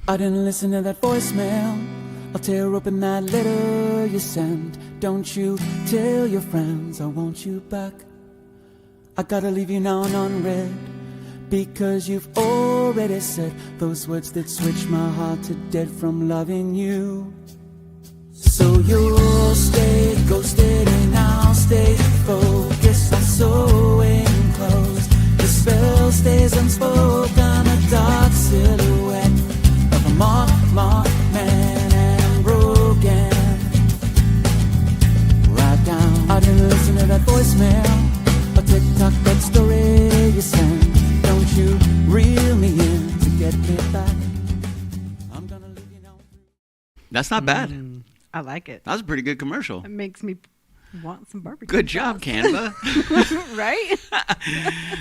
I didn't listen to that voicemail. I'll tear open that letter you sent. Don't you tell your friends I want you back. I gotta leave you now and unread, because you've already said those words that switch my heart to dead from loving you. So you'll stay ghosted and I'll stay focused on sewing clothes. The spell stays unspoken, a dark silhouette of a marked man and broken. Right down, I didn't listen to that voicemail. A TikTok, that story you sent. Don't you reel me in to get me back. I'm gonna leave you now. That's not bad. I like it. That was a pretty good commercial. It makes me want some barbecue. Good job, Canva. Right?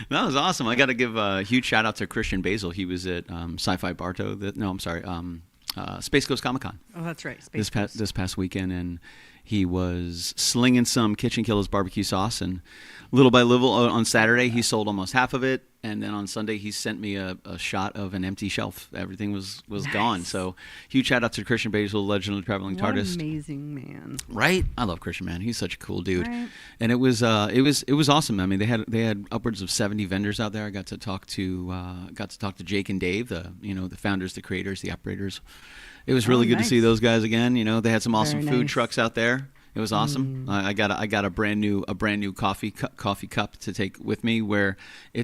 That was awesome. I got to give a huge shout out to Christian Basil. He was at Sci-Fi Barto. Space Coast Comic Con. Oh, that's right. This past weekend, and he was slinging some KitchenKillaz barbecue sauce, and little by little on Saturday he sold almost half of it, and then on Sunday he sent me a shot of an empty shelf. Everything was Nice. gone. So huge shout out to Christian Basil, legendary traveling What an TARDIS. amazing man. Right? I love Christian, man. He's such a cool dude. Right. And it was awesome. I mean, they had upwards of 70 vendors out there. I got to talk to Jake and Dave, the founders, the creators, the operators. It was really good to nice. see those guys again. They had some awesome Very food nice. trucks out there. It was awesome. I got a brand new coffee cup to take with me, where they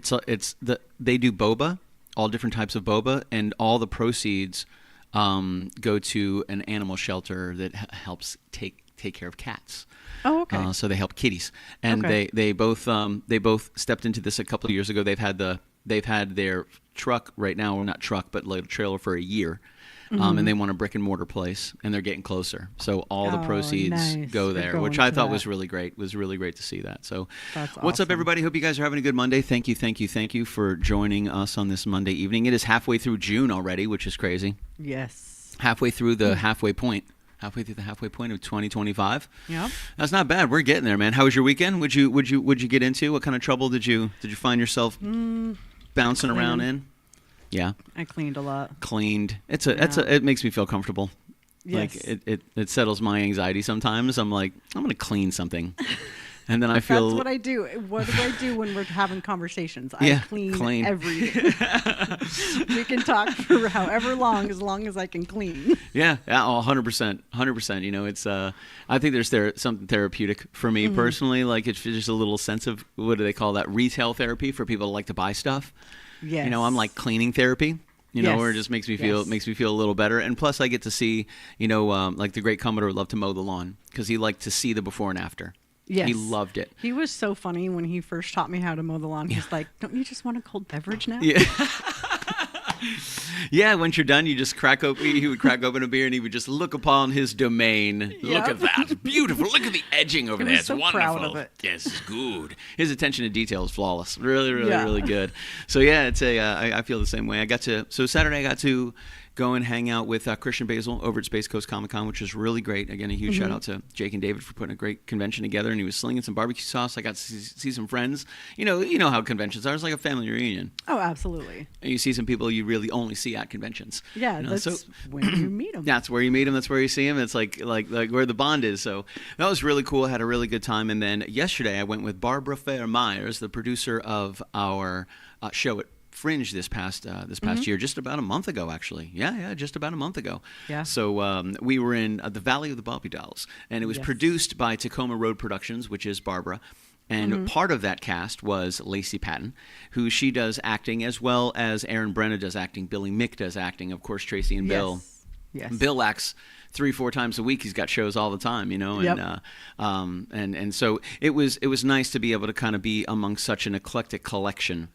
do boba, all different types of boba, and all the proceeds go to an animal shelter that helps take care of cats. Oh, okay. So they help kitties, and Okay. they both stepped into this a couple of years ago. They've had their truck right now, or not truck, but little trailer for a year. And they want a brick and mortar place, and they're getting closer. So all the Oh, proceeds nice. go They're there, going which I to thought that. was really great. It was really great to see that. So That's what's up, awesome. everybody? Hope you guys are having a good Monday. Thank you for joining us on this Monday evening. It is halfway through June already, which is crazy. Yes. Halfway through the halfway point. Halfway through the halfway point of 2025. Yep. That's not bad. We're getting there, man. How was your weekend? Would you get into? What kind of trouble did you find yourself bouncing around cleaning. in? Yeah, I cleaned a lot. cleaned. It makes me feel comfortable. Yes. Like it settles my anxiety sometimes. I'm like, I'm gonna clean something, and then I feel That's what I do. What do I do when we're having conversations? Yeah, I clean clean. every day. We can talk for however long as I can clean. Yeah, 100%, 100%. It's I think there's something therapeutic for me personally. Like it's just a little sense of, what do they call that? Retail therapy for people who like to buy stuff. Yes. I'm like cleaning therapy. Yes. Where it just makes me feel a little better. And plus I get to see, like the great Commodore loved to mow the lawn because he liked to see the before and after. Yes. He loved it. He was so funny when he first taught me how to mow the lawn. He's like, "Don't you just want a cold beverage now?" Yeah. Yeah, once you're done, you just he would crack open a beer and he would just look upon his domain. Look at that. Beautiful. Look at the edging over He there. was It's so wonderful. proud of it. Yes, it's good. His attention to detail is flawless. Really, really, Yeah. really good. So yeah, it's I feel the same way. So Saturday I got to go and hang out with Christian Basil over at Space Coast Comic Con, which was really great. Again, a huge shout out to Jake and David for putting a great convention together. And he was slinging some barbecue sauce. I got to see some friends. You know how conventions are. It's like a family reunion. Oh, absolutely. And you see some people you really only see at conventions. Yeah, that's so when you meet them. that's where you meet them. That's where you see them. It's like where the bond is. So that was really cool. I had a really good time. And then yesterday I went with Barbara Fair Myers, the producer of our show at Fringe this past year, just about a month ago, actually. Yeah, just about a month ago. Yeah. So we were in the Valley of the Bobby Dolls, and it was Yes. produced by Tacoma Road Productions, which is Barbara. And part of that cast was Lacey Patton, who she does acting, as well as Aaron Brenna does acting, Billy Mick does acting, of course, Tracy and Bill. Yes. Bill acts 3-4 times a week. He's got shows all the time, Yep. and so it was nice to be able to kind of be among such an eclectic collection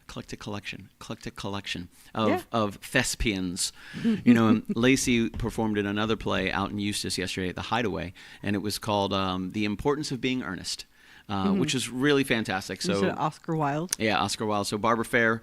of thespians. And Lacey performed in another play out in Eustis yesterday at the Hideaway, and it was called The Importance of Being Earnest. which is really fantastic. You So said Oscar Wilde. yeah, Oscar Wilde. So Barbara Fair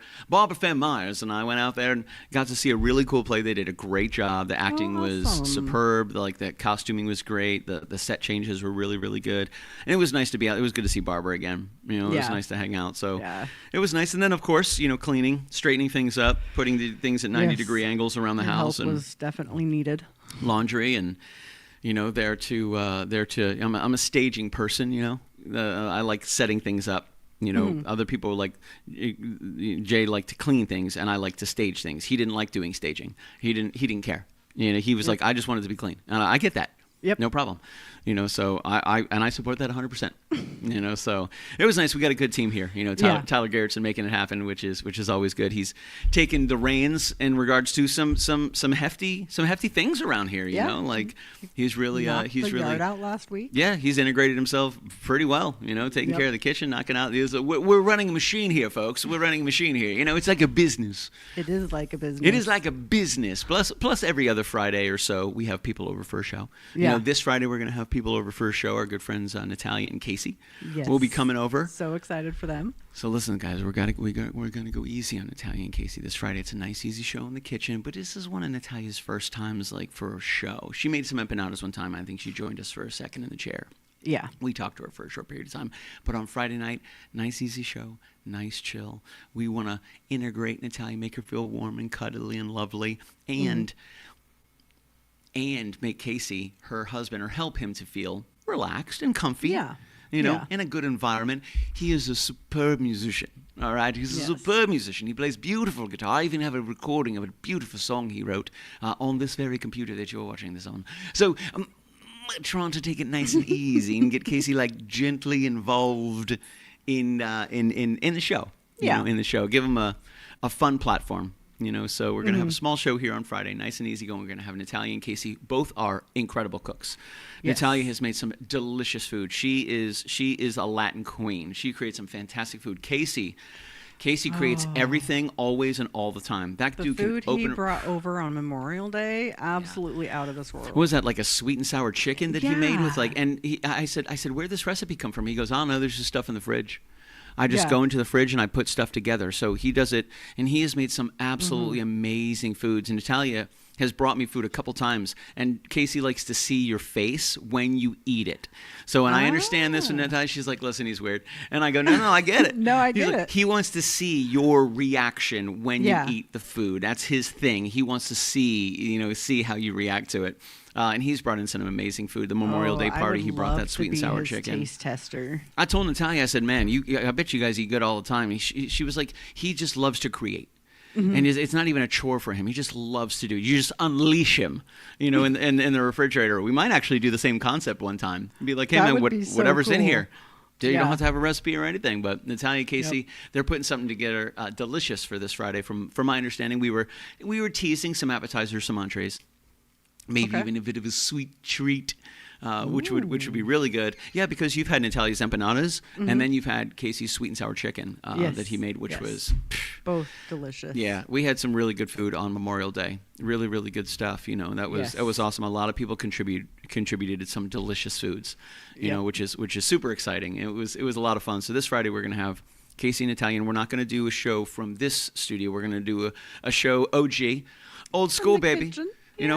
Myers and I went out there and got to see a really cool play. They did a great job. The acting was Awesome. superb. Like the costuming was great. The set changes were really, really good. And it was nice to be out. It was good to see Barbara again. You know, it was Yeah. nice to hang out. So Yeah. it was nice. And then of course, you know, cleaning, straightening things up, putting the things at 90-degree angles around the Your house, help and was definitely needed. laundry, and you know, there to I'm a staging person. You know, I like setting things up. You know, other people like Jay like to clean things, and I like to stage things. He didn't like doing staging. He didn't care. You know, he was like, I just wanted to be clean, and I get that. Yep. No problem. You know, so I support that 100%. You know, so it was nice. We got a good team here. You know, Tyler Gerritsen making it happen, which is always good. He's taken the reins in regards to some hefty things around here. You know, like he's really Knocked the yard out last week. Yeah, he's integrated himself pretty well. You know, taking care of the kitchen, knocking out. We're running a machine here, folks. We're running a machine here. You know, it's like a business. It is like a business. It is like a business. Plus every other Friday or so, we have people over for a show. You know, this Friday we're going to have people over for a show. Our good friends Natalia and Casey will be coming over. So excited for them. So listen, guys, we're gonna go easy on Natalia and Casey this Friday. It's a nice, easy show in the kitchen, but this is one of Natalia's first times like for a show. She made some empanadas one time. I think she joined us for a second in the chair. Yeah. We talked to her for a short period of time. But on Friday night, nice, easy show, nice, chill. We want to integrate Natalia, make her feel warm and cuddly and lovely, and make Casey, her husband, or help him to feel relaxed and comfy. Yeah. You know, in a good environment. He is a superb musician. All right, he's a superb musician. He plays beautiful guitar. I even have a recording of a beautiful song he wrote on this very computer that you're watching this on. So I'm trying to take it nice and easy and get Casey like gently involved in the show. You know, in the show, give him a fun platform. You know, so we're going to have a small show here on Friday, nice and easy going. We're going to have Natalia and Casey. Both are incredible cooks. Yes. Natalia has made some delicious food. She is a Latin queen. She creates some fantastic food. Casey creates everything, always and all the time. That The dude food can he open. brought over on Memorial Day, absolutely out of this world. What was that, like a sweet and sour chicken that he made with like? And I said, where'd this recipe come from? He goes, I don't know. There's just stuff in the fridge. I just go into the fridge and I put stuff together. So he does it, and he has made some absolutely amazing foods. And Natalia has brought me food a couple times, and Casey likes to see your face when you eat it. So, and I understand this, and Natalia, she's like, listen, he's weird. And I go, no, I get it. No, I He's get like, it. He wants to see your reaction when you eat the food. That's his thing. He wants to see how you react to it. And he's brought in some amazing food. The Memorial Day party, he brought that sweet and sour chicken. Taste tester. I told Natalia, I said, man, I bet you guys eat good all the time. And she was like, he just loves to create. And it's not even a chore for him. He just loves to do it. You just unleash him, in the refrigerator. We might actually do the same concept one time. Be like, hey, That man, would be so whatever's in cool. here. You don't have to have a recipe or anything. But Natalia, Casey, they're putting something together delicious for this Friday. From my understanding, we were teasing some appetizers, some entrees. Maybe even a bit of a sweet treat, which would be really good. Yeah, because you've had Natalia's empanadas, and then you've had Casey's sweet and sour chicken that he made, which was both delicious. Yeah, we had some really good food on Memorial Day. Really, really good stuff. That was awesome. A lot of people contributed to some delicious foods. Which is super exciting. It was a lot of fun. So this Friday we're gonna have Casey and Natalia, and we're not gonna do a show from this studio. We're gonna do a show OG, old school, baby. Kitchen.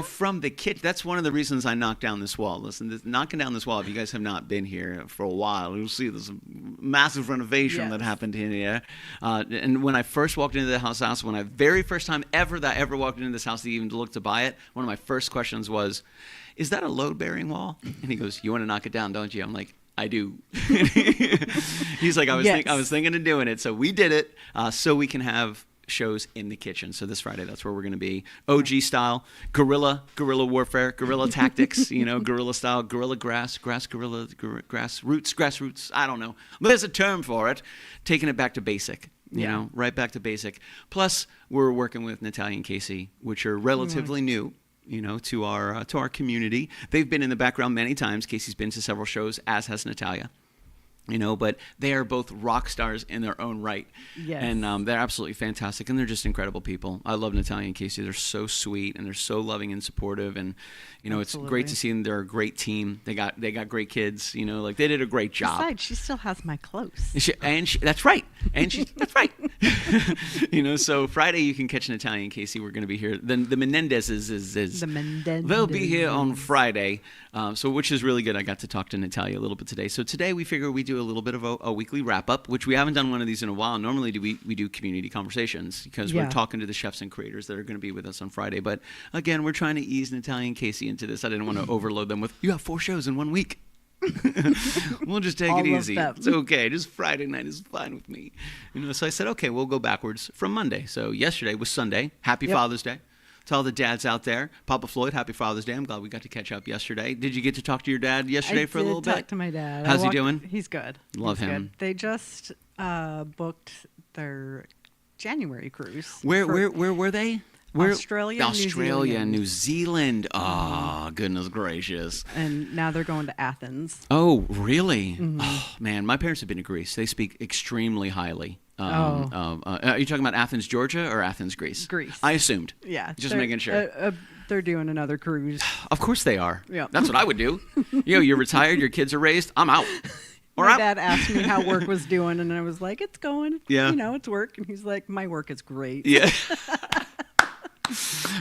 From the kitchen. That's one of the reasons I knocked down this wall. Listen, knocking down this wall, if you guys have not been here for a while, you'll see there's a massive renovation that happened in here. And when I first walked into the house, when I very first time ever walked into this house to even look to buy it, one of my first questions was, is that a load-bearing wall? And he goes, you want to knock it down, don't you? I'm like, I do. He's like, I was thinking of doing it. So we did it so we can have shows in the kitchen. So this Friday, that's where we're going to be. OG style, guerrilla warfare, guerrilla tactics, guerrilla style, guerrilla grassroots. I don't know. There's a term for it. Taking it back to basic, right back to basic. Plus, we're working with Natalia and Casey, which are relatively new. To our community. They've been in the background many times. Casey's been to several shows, as has Natalia. But they are both rock stars in their own right. Yes. And they're absolutely fantastic, and they're just incredible people. I love Natalia and Casey. They're so sweet, and they're so loving and supportive, and it's great to see them. They're a great team. They got great kids. Like they did a great job. Besides, she still has my clothes. That's right. That's right. So Friday you can catch Natalia and Casey. We're going to be here. Then the Menendezes they'll be here on Friday. Which is really good. I got to talk to Natalia a little bit today. So today we figure we do a little bit of a weekly wrap-up, which we haven't done one of these in a while. Normally we do community conversations because we're talking to the chefs and creators that are going to be with us on Friday. But again, we're trying to ease Natalia and Casey into this. I didn't want to overload them with, you have 4 shows in 1 week. We'll just take it easy. It's okay. Just Friday night is fine with me. So I said, okay, we'll go backwards from Monday. So yesterday was Sunday. Happy Father's Day. To all the dads out there. Papa Floyd, happy Father's Day. I'm glad we got to catch up yesterday. Did you get to talk to your dad yesterday for a little bit? I did talk to my dad. How's he doing? He's good. Love He's him. Good. They just booked their January cruise. Where were they? Australia and New Zealand. Oh, goodness gracious. And now they're going to Athens. Oh, really? Mm-hmm. Oh, man, my parents have been to Greece. They speak extremely highly. Are you talking about Athens, Georgia, or Athens, Greece? Greece. I assumed. Yeah. Just making sure. They're doing another cruise. Of course they are. Yeah. That's what I would do. You're retired, your kids are raised, I'm out. My dad asked me how work was doing, and I was like, it's going. Yeah. It's work. And he's like, my work is great. Yeah.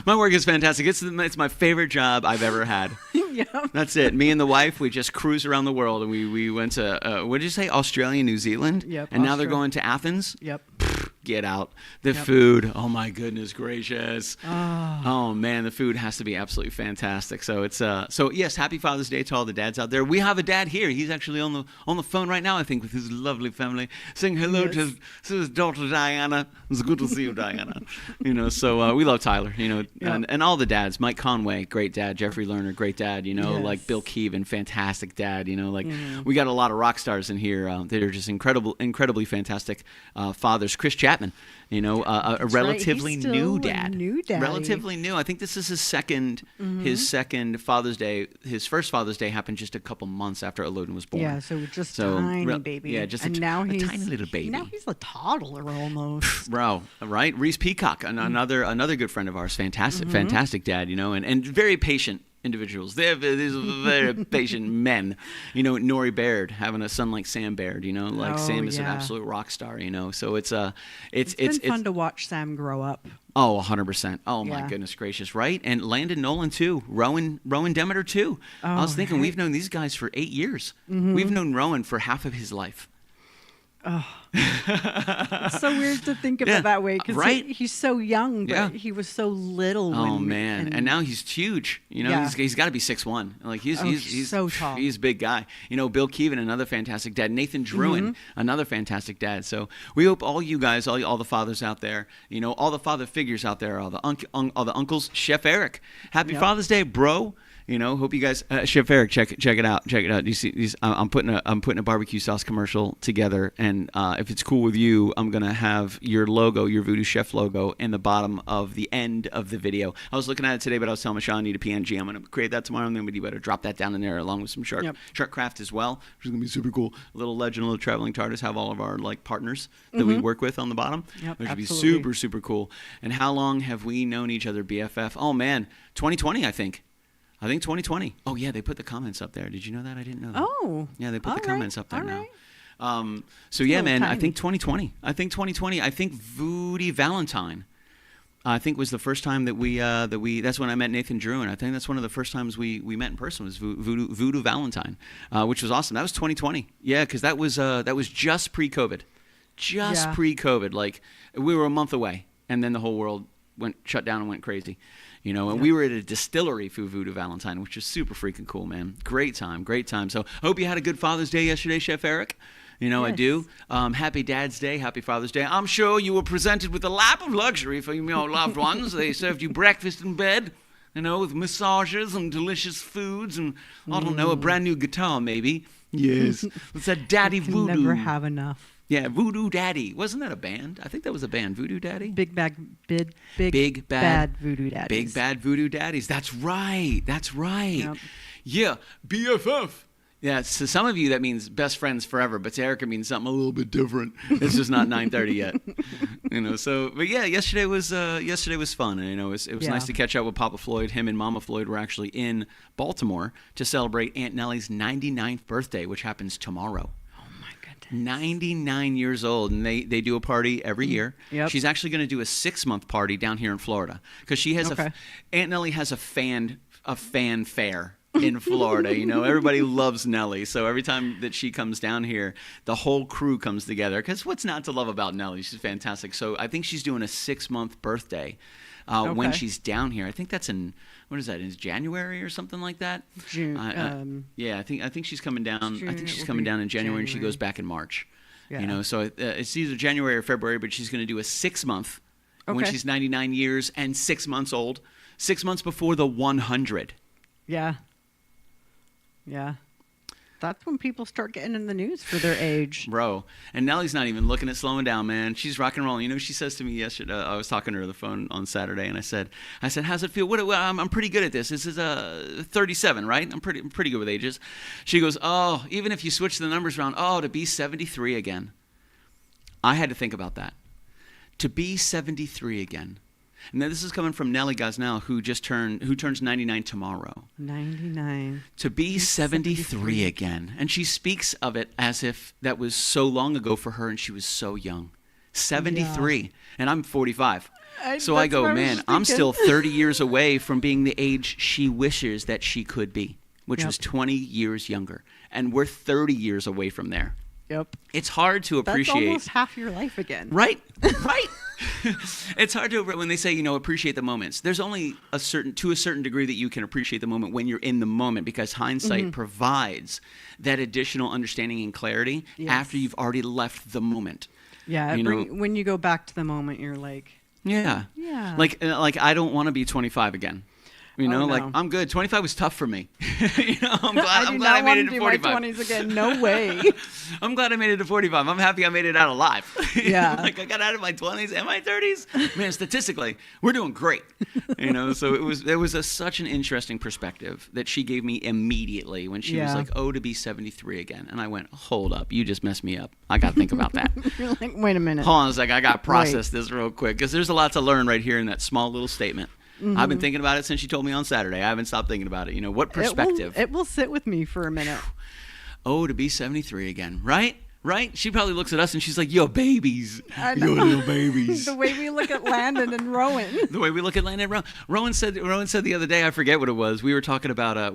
My work is fantastic. It's my favorite job I've ever had. Yep. That's it. Me and the wife, we just cruise around the world, and we went to what did you say? Australia, New Zealand. Yep. And now they're going to Athens. Yep. Get out. The food. Oh my goodness gracious. Oh man, the food has to be absolutely fantastic. So it's yes, happy Father's Day to all the dads out there. We have a dad here. He's actually on the phone right now, I think, with his lovely family, saying hello to his daughter Diana. It's good to see you, Diana. So we love Tyler. And all the dads. Mike Conway, great dad. Jeffrey Lerner, great dad. Like Bill Keevan, fantastic dad. We got a lot of rock stars in here that are just incredibly fantastic fathers. Chris Chapman. A relatively new dad. Relatively new. I think this is his second Father's Day. His first Father's Day happened just a couple months after Elodin was born. Yeah, so just tiny baby. Yeah, just now a he's tiny little baby. Now he's a toddler almost. Bro, right? Reese Peacock, another good friend of ours. Fantastic dad, and very patient individuals. These are very patient men. Nori Baird having a son like Sam Baird. Sam is an absolute rock star. So it's been fun to watch Sam grow up. Oh, 100%. Oh my goodness gracious, right? And Landon Nolan too. Rowan Demeter too. I was thinking we've known these guys for 8 years. Mm-hmm. We've known Rowan for half of his life. Oh, it's so weird to think of it that way because he's so young, but he was so little. And now he's huge. He's got to be 6'1". Like he's so tall. He's a big guy. Bill Keevan, another fantastic dad. Nathan Druin, another fantastic dad. So we hope all you guys, all the fathers out there, all the father figures out there, all the uncles. Chef Eric, happy Father's Day, bro. Hope you guys, Chef Eric, check it out. You see these? I'm putting a barbecue sauce commercial together, and if it's cool with you, I'm gonna have your logo, your Voodoo Chef logo, in the bottom of the end of the video. I was looking at it today, but I was telling Michelle I need a PNG. I'm gonna create that tomorrow, and then you better drop that down in there along with some shark craft as well, which is gonna be super cool. A little legend, a little traveling TARDIS, have all of our partners that we work with on the bottom, which would be super super cool. And how long have we known each other, BFF? Oh man, 2020, I think 2020. Oh, yeah, they put the comments up there. Did you know that? I didn't know that. Oh. Yeah, they put the comments up there now. Right. So, yeah, man, tiny. I think 2020. I think Voodoo Valentine, I think was the first time that we that's when I met Nathan Drew, and I think that's one of the first times we met in person was Voodoo Valentine, which was awesome. That was 2020. Yeah, because that was just pre-COVID. Pre-COVID. Like, we were a month away, and then the whole world shut down and went crazy. And we were at a distillery for Voodoo Valentine, which is super freaking cool, man. Great time. So I hope you had a good Father's Day yesterday, Chef Eric. Yes. I do. Happy Dad's Day, happy Father's Day. I'm sure you were presented with a lap of luxury for your loved ones. They served you breakfast in bed, with massages and delicious foods and, I don't know, a brand new guitar maybe. Yes. It's a daddy voodoo. Never have enough. Yeah, Voodoo Daddy. Wasn't that a band? I think that was a band, Voodoo Daddy. Big bad Voodoo Daddies. Big Bad Voodoo Daddies. That's right. Yep. Yeah, BFF. Yeah, to some of you that means best friends forever, but to Erica it means something a little bit different. It's just not 9:30 yet, So, but yeah, yesterday was fun, and it was nice to catch up with Papa Floyd. Him and Mama Floyd were actually in Baltimore to celebrate Aunt Nellie's 99th birthday, which happens tomorrow. 99 years old, and they do a party every year. Yep. She's actually going to do a 6-month party down here in Florida because she has Aunt Nellie has a fan fair in Florida. Everybody loves Nellie, so every time that she comes down here, the whole crew comes together. Because what's not to love about Nellie? She's fantastic. So I think she's doing a 6-month birthday when she's down here. I think that's in January or something like that? June. Yeah, I think she's coming down. I think she's coming down in January, and she goes back in March. Yeah. So it's either January or February, but she's going to do a 6-month when she's 99 years and 6 months old. 6 months before the 100. Yeah. Yeah. That's when people start getting in the news for their age. Bro. And Nellie's not even looking at slowing down, man. She's rock and rolling. She says to me yesterday, I was talking to her on the phone on Saturday, and I said, how's it feel? I'm pretty good at this. This is 37, right? I'm pretty good with ages. She goes, oh, even if you switch the numbers around, to be 73 again. I had to think about that. To be 73 again. And then this is coming from Nellie Gosnell, who turns 99 tomorrow. 99. To be 73 again. And she speaks of it as if that was so long ago for her and she was so young. 73. Yeah. And I'm 45. So I go, man, I'm still 30 years away from being the age she wishes that she could be, which was 20 years younger. And we're 30 years away from there. Yep. It's hard to appreciate. That's almost half your life again. Right. It's hard to, when they say, appreciate the moments. There's only to a certain degree that you can appreciate the moment when you're in the moment, because hindsight provides that additional understanding and clarity after you've already left the moment. Yeah. When you go back to the moment, you're like, yeah. Like I don't want to be 25 again. I'm good. 25 was tough for me. I'm glad I made it to 45. My 20s again. No way. I'm glad I made it to 45. I'm happy I made it out alive. Yeah. I got out of my 20s and my 30s. Man, statistically, we're doing great. So it was such an interesting perspective that she gave me immediately when she was like, to be 73 again. And I went, hold up. You just messed me up. I got to think about that. You're like, wait a minute. Hold on a second. I got to process this real quick, because there's a lot to learn right here in that small little statement. Mm-hmm. I've been thinking about it since she told me on Saturday. I haven't stopped thinking about it. What perspective? It will sit with me for a minute. To be 73 again, right? Right? She probably looks at us and she's like, "Yo, babies, yo, little babies." The way we look at Landon and Rowan. The way we look at Landon and Rowan. Rowan said the other day, I forget what it was. We were talking about a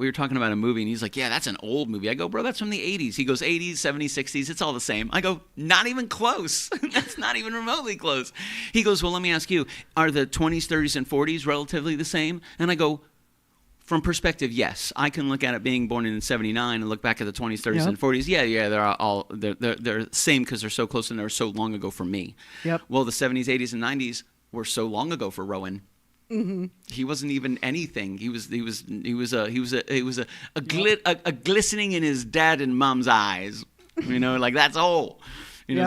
movie, and he's like, "Yeah, that's an old movie." I go, "Bro, that's from the 80s." He goes, "80s, 70s, 60s, it's all the same." I go, "Not even close. That's not even remotely close." He goes, "Well, let me ask you, are the 20s, 30s, and 40s relatively the same?" And I go, from perspective, yes. I can look at it being born in 79 and look back at the 20s, 30s, and 40s. Yeah, they're the same because they're so close and they're so long ago for me. Yep. Well, the 70s, 80s, and 90s were so long ago for Rowan. Mm-hmm. He wasn't even anything. He was a glistening in his dad and mom's eyes. Like that's all.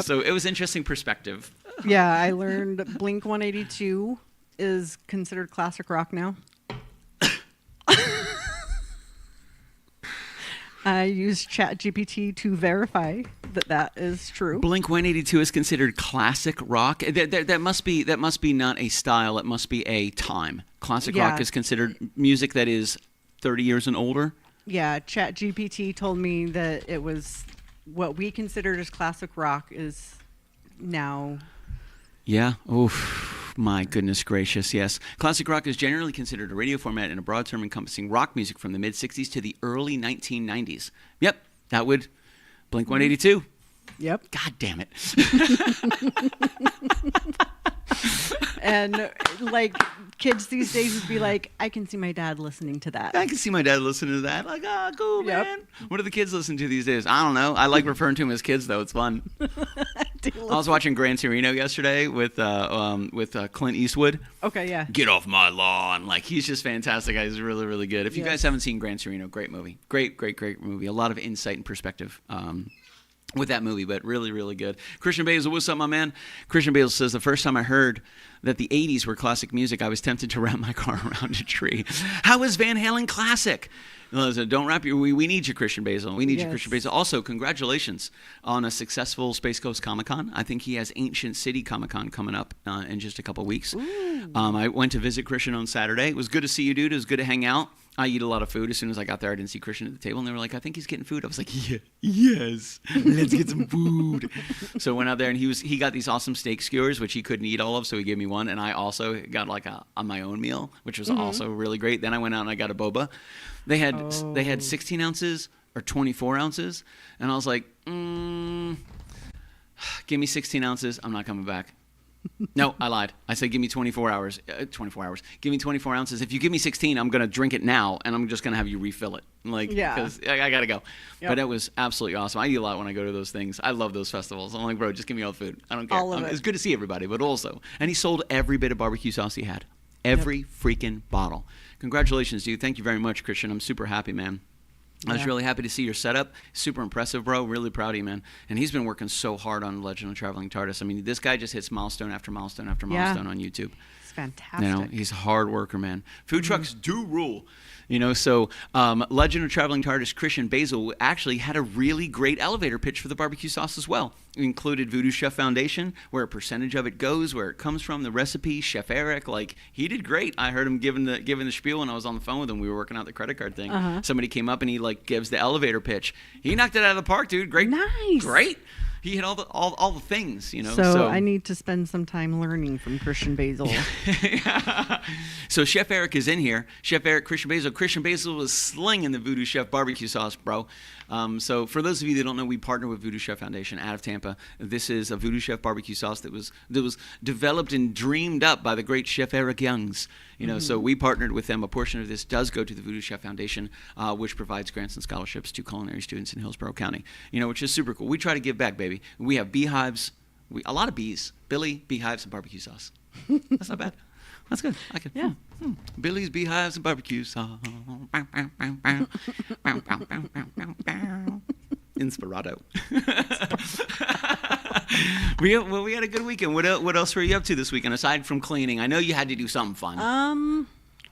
So it was interesting perspective. Yeah, I learned Blink 182 is considered classic rock now. I used ChatGPT to verify that is true. Blink 182 is considered classic rock. That must be not a style. It must be a time. Classic rock is considered music that is 30 years and older. Yeah, ChatGPT told me that it was what we considered as classic rock is now. Yeah. Oof. My goodness gracious, yes. Classic rock is generally considered a radio format and a broad term encompassing rock music from the mid-'60s to the early 1990s. Yep, that would Blink 182. Yep. God damn it. And like kids these days would be like, I can see my dad listening to that. I can see my dad listening to that. Like, cool, man. What do the kids listen to these days? I don't know. I like referring to them as kids, though. It's fun. I was watching Gran Torino yesterday with Clint Eastwood. Okay, yeah. Get off my lawn. Like, he's just fantastic. He's really, really good. If you guys haven't seen Gran Torino, great movie. Great movie. A lot of insight and perspective. With that movie, but really, really good. Christian Basil, what's up, my man? Christian Basil says, the first time I heard that the 80s were classic music, I was tempted to wrap my car around a tree. How is Van Halen classic? Listen, don't wrap your. We need you, Christian Basil. We need you, Yes. Christian Basil. Also, congratulations on a successful Space Coast Comic Con. I think he has Ancient City Comic Con coming up in just a couple weeks. I went to visit Christian on Saturday. It was good to see you, dude. It was good to hang out. I eat a lot of food. As soon as I got there, I didn't see Christian at the table, and they were like, "I think he's getting food." I was like, "Yeah, yes, let's get some food." So I went out there, and he got these awesome steak skewers, which he couldn't eat all of, so he gave me one, and I also got like on my own meal, which was also really great. Then I went out and I got a boba. They had 16 ounces or 24 ounces, and I was like, "Give me 16 ounces. I'm not coming back." No, I lied. I said, give me 24 hours. 24 hours. Give me 24 ounces. If you give me 16, I'm going to drink it now, and I'm just going to have you refill it. Because I got to go. Yep. But it was absolutely awesome. I eat a lot when I go to those things. I love those festivals. I'm like, bro, just give me all the food. I don't care. All of it. It's good to see everybody, but also. And he sold every bit of barbecue sauce he had. Every freaking bottle. Congratulations, dude. Thank you very much, Christian. I'm super happy, man. I was really happy to see your setup. Super impressive, bro. Really proud of you, man. And he's been working so hard on Legend of Traveling TARDIS. I mean, this guy just hits milestone after milestone after milestone on YouTube. It's fantastic. You know, he's a hard worker, man. Food trucks do rule. You know, so Legend of Traveling TARDIS Christian Basil actually had a really great elevator pitch for the barbecue sauce as well. It included Voodoo Chef Foundation, where a percentage of it goes, where it comes from, the recipe, Chef Eric. Like, he did great. I heard him giving the spiel when I was on the phone with him. We were working out the credit card thing. Somebody came up and he like gives the elevator pitch. He knocked it out of the park, dude. Great. Nice. Great. He had all the things, you know. So I need to spend some time learning from Christian Basil. So Chef Eric is in here. Chef Eric, Christian Basil. Christian Basil was slinging the Voodoo Chef barbecue sauce, bro. So for those of you that don't know, we partner with Voodoo Chef Foundation out of Tampa. This is a Voodoo Chef barbecue sauce that was developed and dreamed up by the great Chef Eric Youngs. You know, so we partnered with them. A portion of this does go to the Voodoo Chef Foundation, which provides grants and scholarships to culinary students in Hillsborough County. You know, which is super cool. We try to give back, baby. We have beehives, a lot of bees, Billy, beehives, and barbecue sauce. That's not bad. That's good. I can. Yeah. Billy's beehives and barbecue sauce. Inspirato. We had a good weekend. What else were you up to this weekend aside from cleaning? I know you had to do something fun.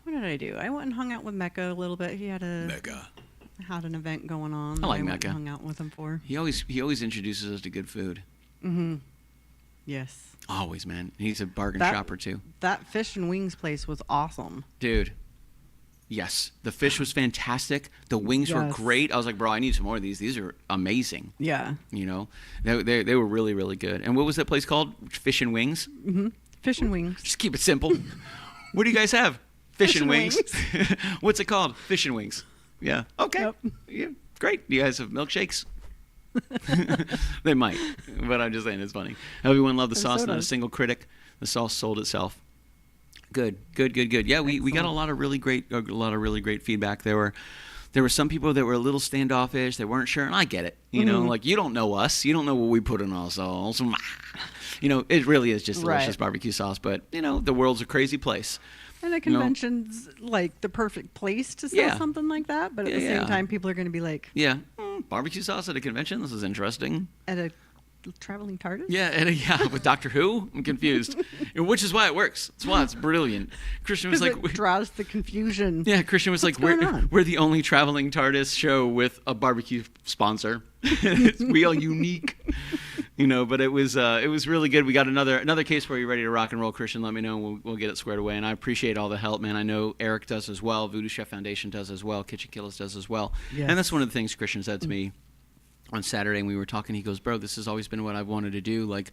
What did I do? I went and hung out with Mecca a little bit. He had an event going on. I like went Mecca. and hung out with him for. He always introduces us to good food. Yes. Always, man. He's a bargain shopper too. That fish and wings place was awesome. Dude. Yes. The fish was fantastic. The wings were great. I was like, bro, I need some more of these. These are amazing. Yeah. You know, they were really, really good. And what was that place called? Fish and Wings? Fish and wings. Just keep it simple. What do you guys have? Fish and wings. What's it called? Fish and Wings. Yeah. Okay. Yep. Yeah. Great. Do you guys have milkshakes? They might, but I'm just saying it's funny. Everyone loved the sauce. Not a single critic. The sauce sold itself. Good. Yeah, we got a lot of really great feedback. There were some people that were a little standoffish. They weren't sure, and I get it. You know, like, you don't know us. You don't know what we put in our sauce. You know, it really is just delicious barbecue sauce. But you know, the world's a crazy place. And a convention's like the perfect place to sell something like that. But at the same time, people are going to be like, barbecue sauce at a convention? This is interesting. At a traveling TARDIS? Yeah, with Doctor Who? I'm confused. Which is why it works. That's why it's brilliant. Christian was like... It draws the confusion. Yeah, Christian was like, we're the only traveling TARDIS show with a barbecue sponsor. We are unique. You know, but it was really good. We got another case where you're ready to rock and roll, Christian. Let me know. We'll get it squared away. And I appreciate all the help, man. I know Eric does as well. Voodoo Chef Foundation does as well. KitchenKillaz does as well. Yes. And that's one of the things Christian said to me on Saturday when we were talking. He goes, bro, this has always been what I've wanted to do. Like,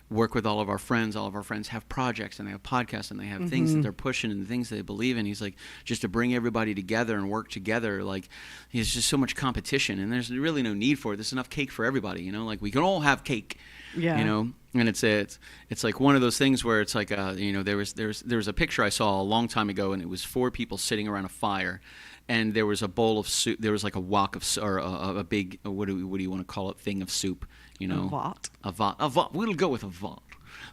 work with all of our friends. All of our friends have projects and they have podcasts and they have things that they're pushing and things that they believe in. He's like, just to bring everybody together and work together. Like, there's just so much competition and there's really no need for it. There's enough cake for everybody. You know, like, we can all have cake. Yeah. You know, and it's like one of those things where it's like you know, there was a picture I saw a long time ago and it was 4 people sitting around a fire. And there was a bowl of soup. There was like a wok of, or a big, what do you want to call it, thing of soup, you know? A vat. We'll go with a vat.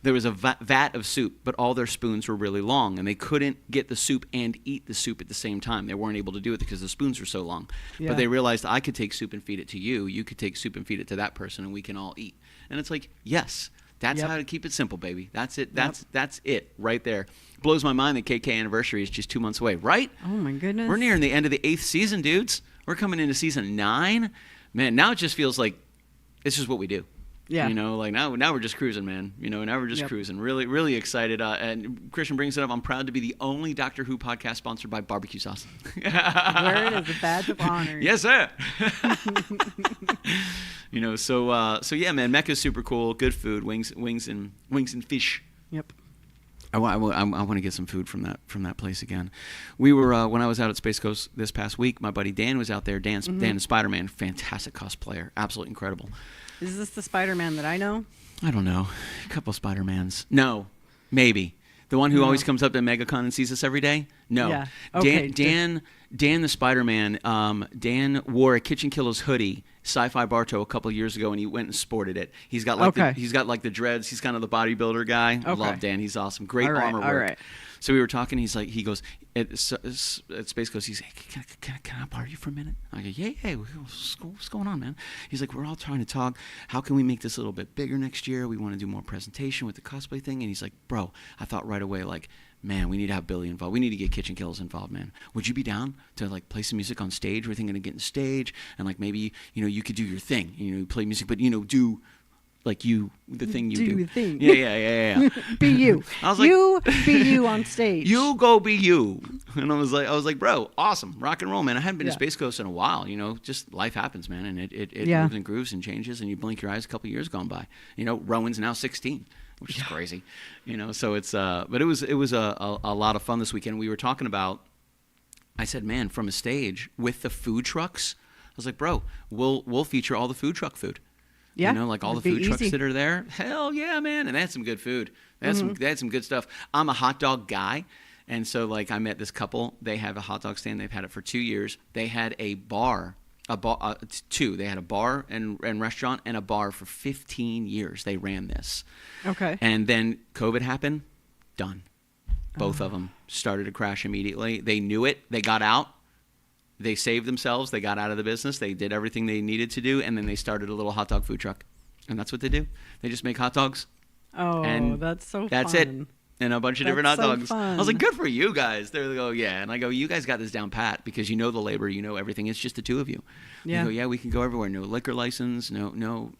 There was a vat of soup, but all their spoons were really long, and they couldn't get the soup and eat the soup at the same time. They weren't able to do it because the spoons were so long. Yeah. But they realized I could take soup and feed it to you. You could take soup and feed it to that person, and we can all eat. And it's like, yes, That's Yep. how to keep it simple, baby. That's it. That's it right there. Blows my mind that KK anniversary is just 2 months away, right? Oh my goodness. We're nearing the end of the 8th season, dudes. We're coming into season 9. Man, now it just feels like it's just what we do. Yeah. You know, like now we're just cruising, man. You know, now we're just cruising. Really, really excited. And Christian brings it up. I'm proud to be the only Doctor Who podcast sponsored by barbecue sauce. Where it is a badge of honor. Yes, sir. You know, so yeah, man. Mecca's super cool. Good food, wings and fish. Yep. I want to get some food from that place again. We were when I was out at Space Coast this past week. My buddy Dan was out there. Dan is Spider-Man, fantastic cosplayer, absolutely incredible. Is this the Spider-Man that I know? I don't know. A couple of Spider-Mans. No, maybe. The one who always comes up to MegaCon and sees us every day? No. Yeah. Okay. Dan the Spider-Man, Dan wore a KitchenKillaz hoodie, Sci-Fi Bartow, a couple of years ago, and he went and sported it. He's got like the dreads. He's kind of the bodybuilder guy. Okay. Love Dan. He's awesome. Great armor work. All right. So we were talking. He goes at Space Coast. He's like, can I borrow you for a minute? I go, yeah. What's going on, man? He's like, we're all trying to talk. How can we make this a little bit bigger next year? We want to do more presentation with the cosplay thing. And he's like, bro, I thought right away, like, man, we need to have Billy involved. We need to get KitchenKillaz involved, man. Would you be down to like play some music on stage? We're thinking of getting stage, and like maybe you could do your thing. Play music, but do. Like the thing you do. Do your thing. Yeah. Be you. I was like, you be you on stage. You go be you. And I was like, bro, awesome, rock and roll, man. I hadn't been to Space Coast in a while. Just life happens, man, and it moves and grooves and changes, and you blink your eyes, a couple of years gone by. Rowan's now 16, which is crazy. So it's but it was a lot of fun this weekend. We were talking about. I said, man, from a stage with the food trucks. I was like, bro, we'll feature all the food truck food. Yeah, like all the food trucks that are there. Hell yeah, man. And they had some good food. They had some good stuff. I'm a hot dog guy. And so, like, I met this couple. They have a hot dog stand. They've had it for 2 years. They had a bar, two. They had a bar and restaurant and a bar for 15 years. They ran this. Okay. And then COVID happened. Done. Both of them started to crash immediately. They knew it. They got out. They saved themselves. They got out of the business. They did everything they needed to do, and then they started a little hot dog food truck. And that's what they do. They just make hot dogs. Oh, and that's so fun. That's it. And a bunch of different hot dogs. Fun. I was like, good for you guys. They go, yeah. And I go, you guys got this down pat because you know the labor, you know everything. It's just the two of you. Yeah. You go, yeah, we can go everywhere. No liquor license, no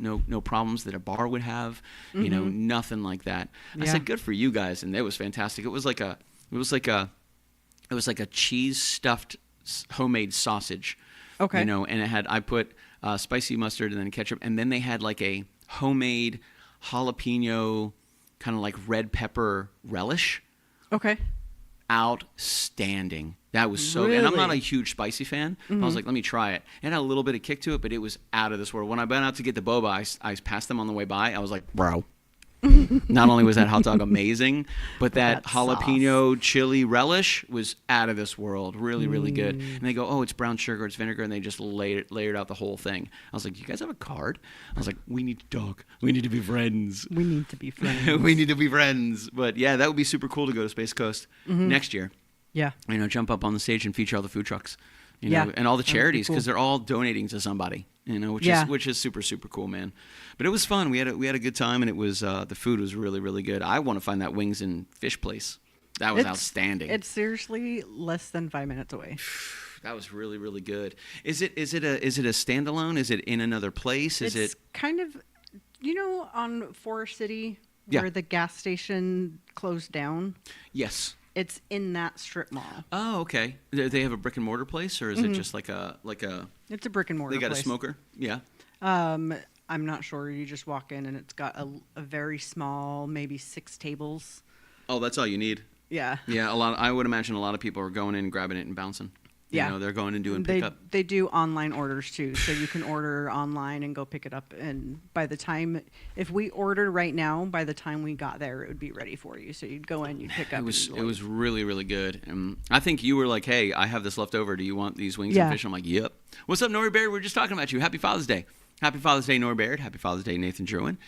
problems that a bar would have. Nothing like that. I said, good for you guys, and it was fantastic. It was like a cheese stuffed homemade sausage. Okay. And I put spicy mustard and then ketchup, and then they had like a homemade jalapeno kind of like red pepper relish. Okay. Outstanding. That was so really? And I'm not a huge spicy fan. I was like, let me try it. It had a little bit of kick to it, but it was out of this world. When I went out to get the boba, I passed them on the way by. I was like, bro. Not only was that hot dog amazing, but that jalapeno chili relish was out of this world. Really, really good. And they go, oh, it's brown sugar, it's vinegar, and they just layered out the whole thing. I was like, you guys have a card? I was like, we need to talk. We need to be friends. We need to be friends. We need to be friends. But yeah, that would be super cool to go to Space Coast next year. Yeah. Jump up on the stage and feature all the food trucks. And all the charities, because they're all donating to somebody. Which is super, super cool, man. But it was fun. We had a good time, and it was the food was really, really good. I want to find that wings and fish place. That was outstanding. It's seriously less than 5 minutes away. That was really, really good. Is it a standalone? Is it in another place? It's kind of, on Forest City where the gas station closed down? Yes. It's in that strip mall. Oh, okay. They have a brick and mortar place, or is it just like a? It's a brick and mortar. They got place. a smoker. Yeah. I'm not sure. You just walk in and it's got a very small, maybe 6 tables. Oh, that's all you need. Yeah. Yeah. I would imagine a lot of people are going in, grabbing it, and bouncing. They're going and doing pickup. They do online orders too, so you can order online and go pick it up. And if we ordered right now, by the time we got there, it would be ready for you. So you'd go in, you'd pick up. It was really, really good. I think you were like, hey, I have this left over. Do you want these wings and fish? I'm like, yep. What's up, Nori Baird? We were just talking about you. Happy Father's Day. Happy Father's Day, Nori Baird. Happy Father's Day, Nathan Druin.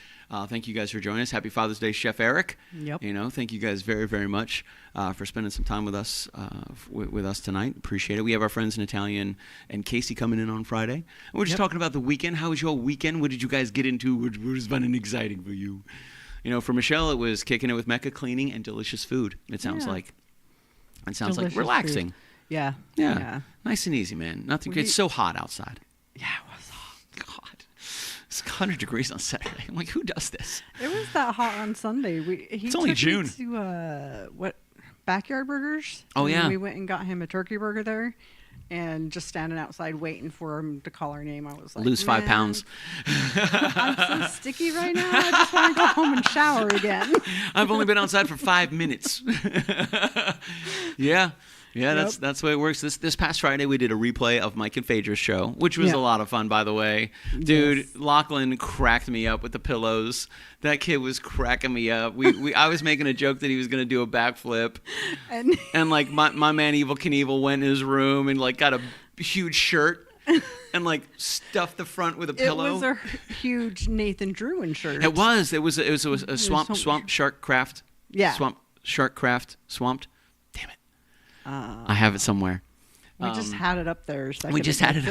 Thank you guys for joining us. Happy Father's Day, Chef Eric. Yep. Thank you guys very, very much for spending some time with us tonight. Appreciate it. We have our friends Natalia and Casey coming in on Friday. And we're just talking about the weekend. How was your weekend? What did you guys get into? What was fun and exciting for you? For Michelle, it was kicking it with Mecca, cleaning, and delicious food. It sounds like. It sounds Delicious like relaxing. food. Yeah. Yeah. Nice and easy, man. Nothing. It's so hot outside. Yeah, it was hot. God. It's 100 degrees on Saturday. I'm like, who does this? It was that hot on Sunday. It's only June. Me to Backyard Burgers. Oh, yeah. We went and got him a turkey burger there, and just standing outside waiting for him to call our name. I was like, lose 5 pounds. I'm so sticky right now. I just want to go home and shower again. I've only been outside for 5 minutes. Yeah. Yeah, Yep. that's the way it works. This past Friday, we did a replay of Mike and Phaedra's show, which was a lot of fun, by the way. Dude, Yes. Lachlan cracked me up with the pillows. That kid was cracking me up. I was making a joke that he was going to do a backflip. And like, my man Evel Knievel went in his room and, like, got a huge shirt and, like, stuffed the front with a pillow. It was a huge Nathan Druin shirt. It was a swamp shark craft. Yeah. Swamp shark craft swamped. Damn it. I have it somewhere. We just had it up there. We just had it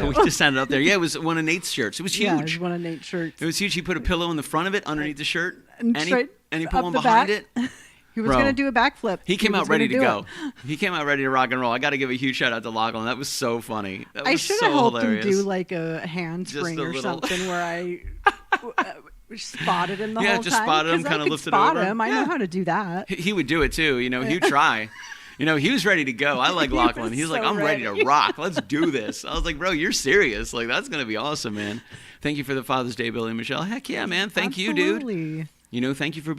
up there. Yeah, it was one of Nate's shirts. It was huge. Yeah, it was one of Nate's shirts. It was huge. He put a pillow in the front of it, underneath the shirt, And he straight put up one the behind back. it. He was Bro, going to do a backflip. He came was out ready to gonna go. do He came out ready to rock and roll. I got to give a huge shout out to Lachlan. That was so funny. That was I should so have helped hilarious. him do like a handspring a or little- something where I spotted him the whole time. just spotted him, 'cause kinda I could lifted spot over. him. I Yeah. know how to do that. He would do it too. He'd try. He was ready to go. I like He Lachlan. was He's like, so I'm ready ready. to rock. Let's do this. I was like, bro, you're serious. Like, that's going to be awesome, man. Thank you for the Father's Day, Billy and Michelle. Heck yeah, man. Thank you, dude. Absolutely. Thank you for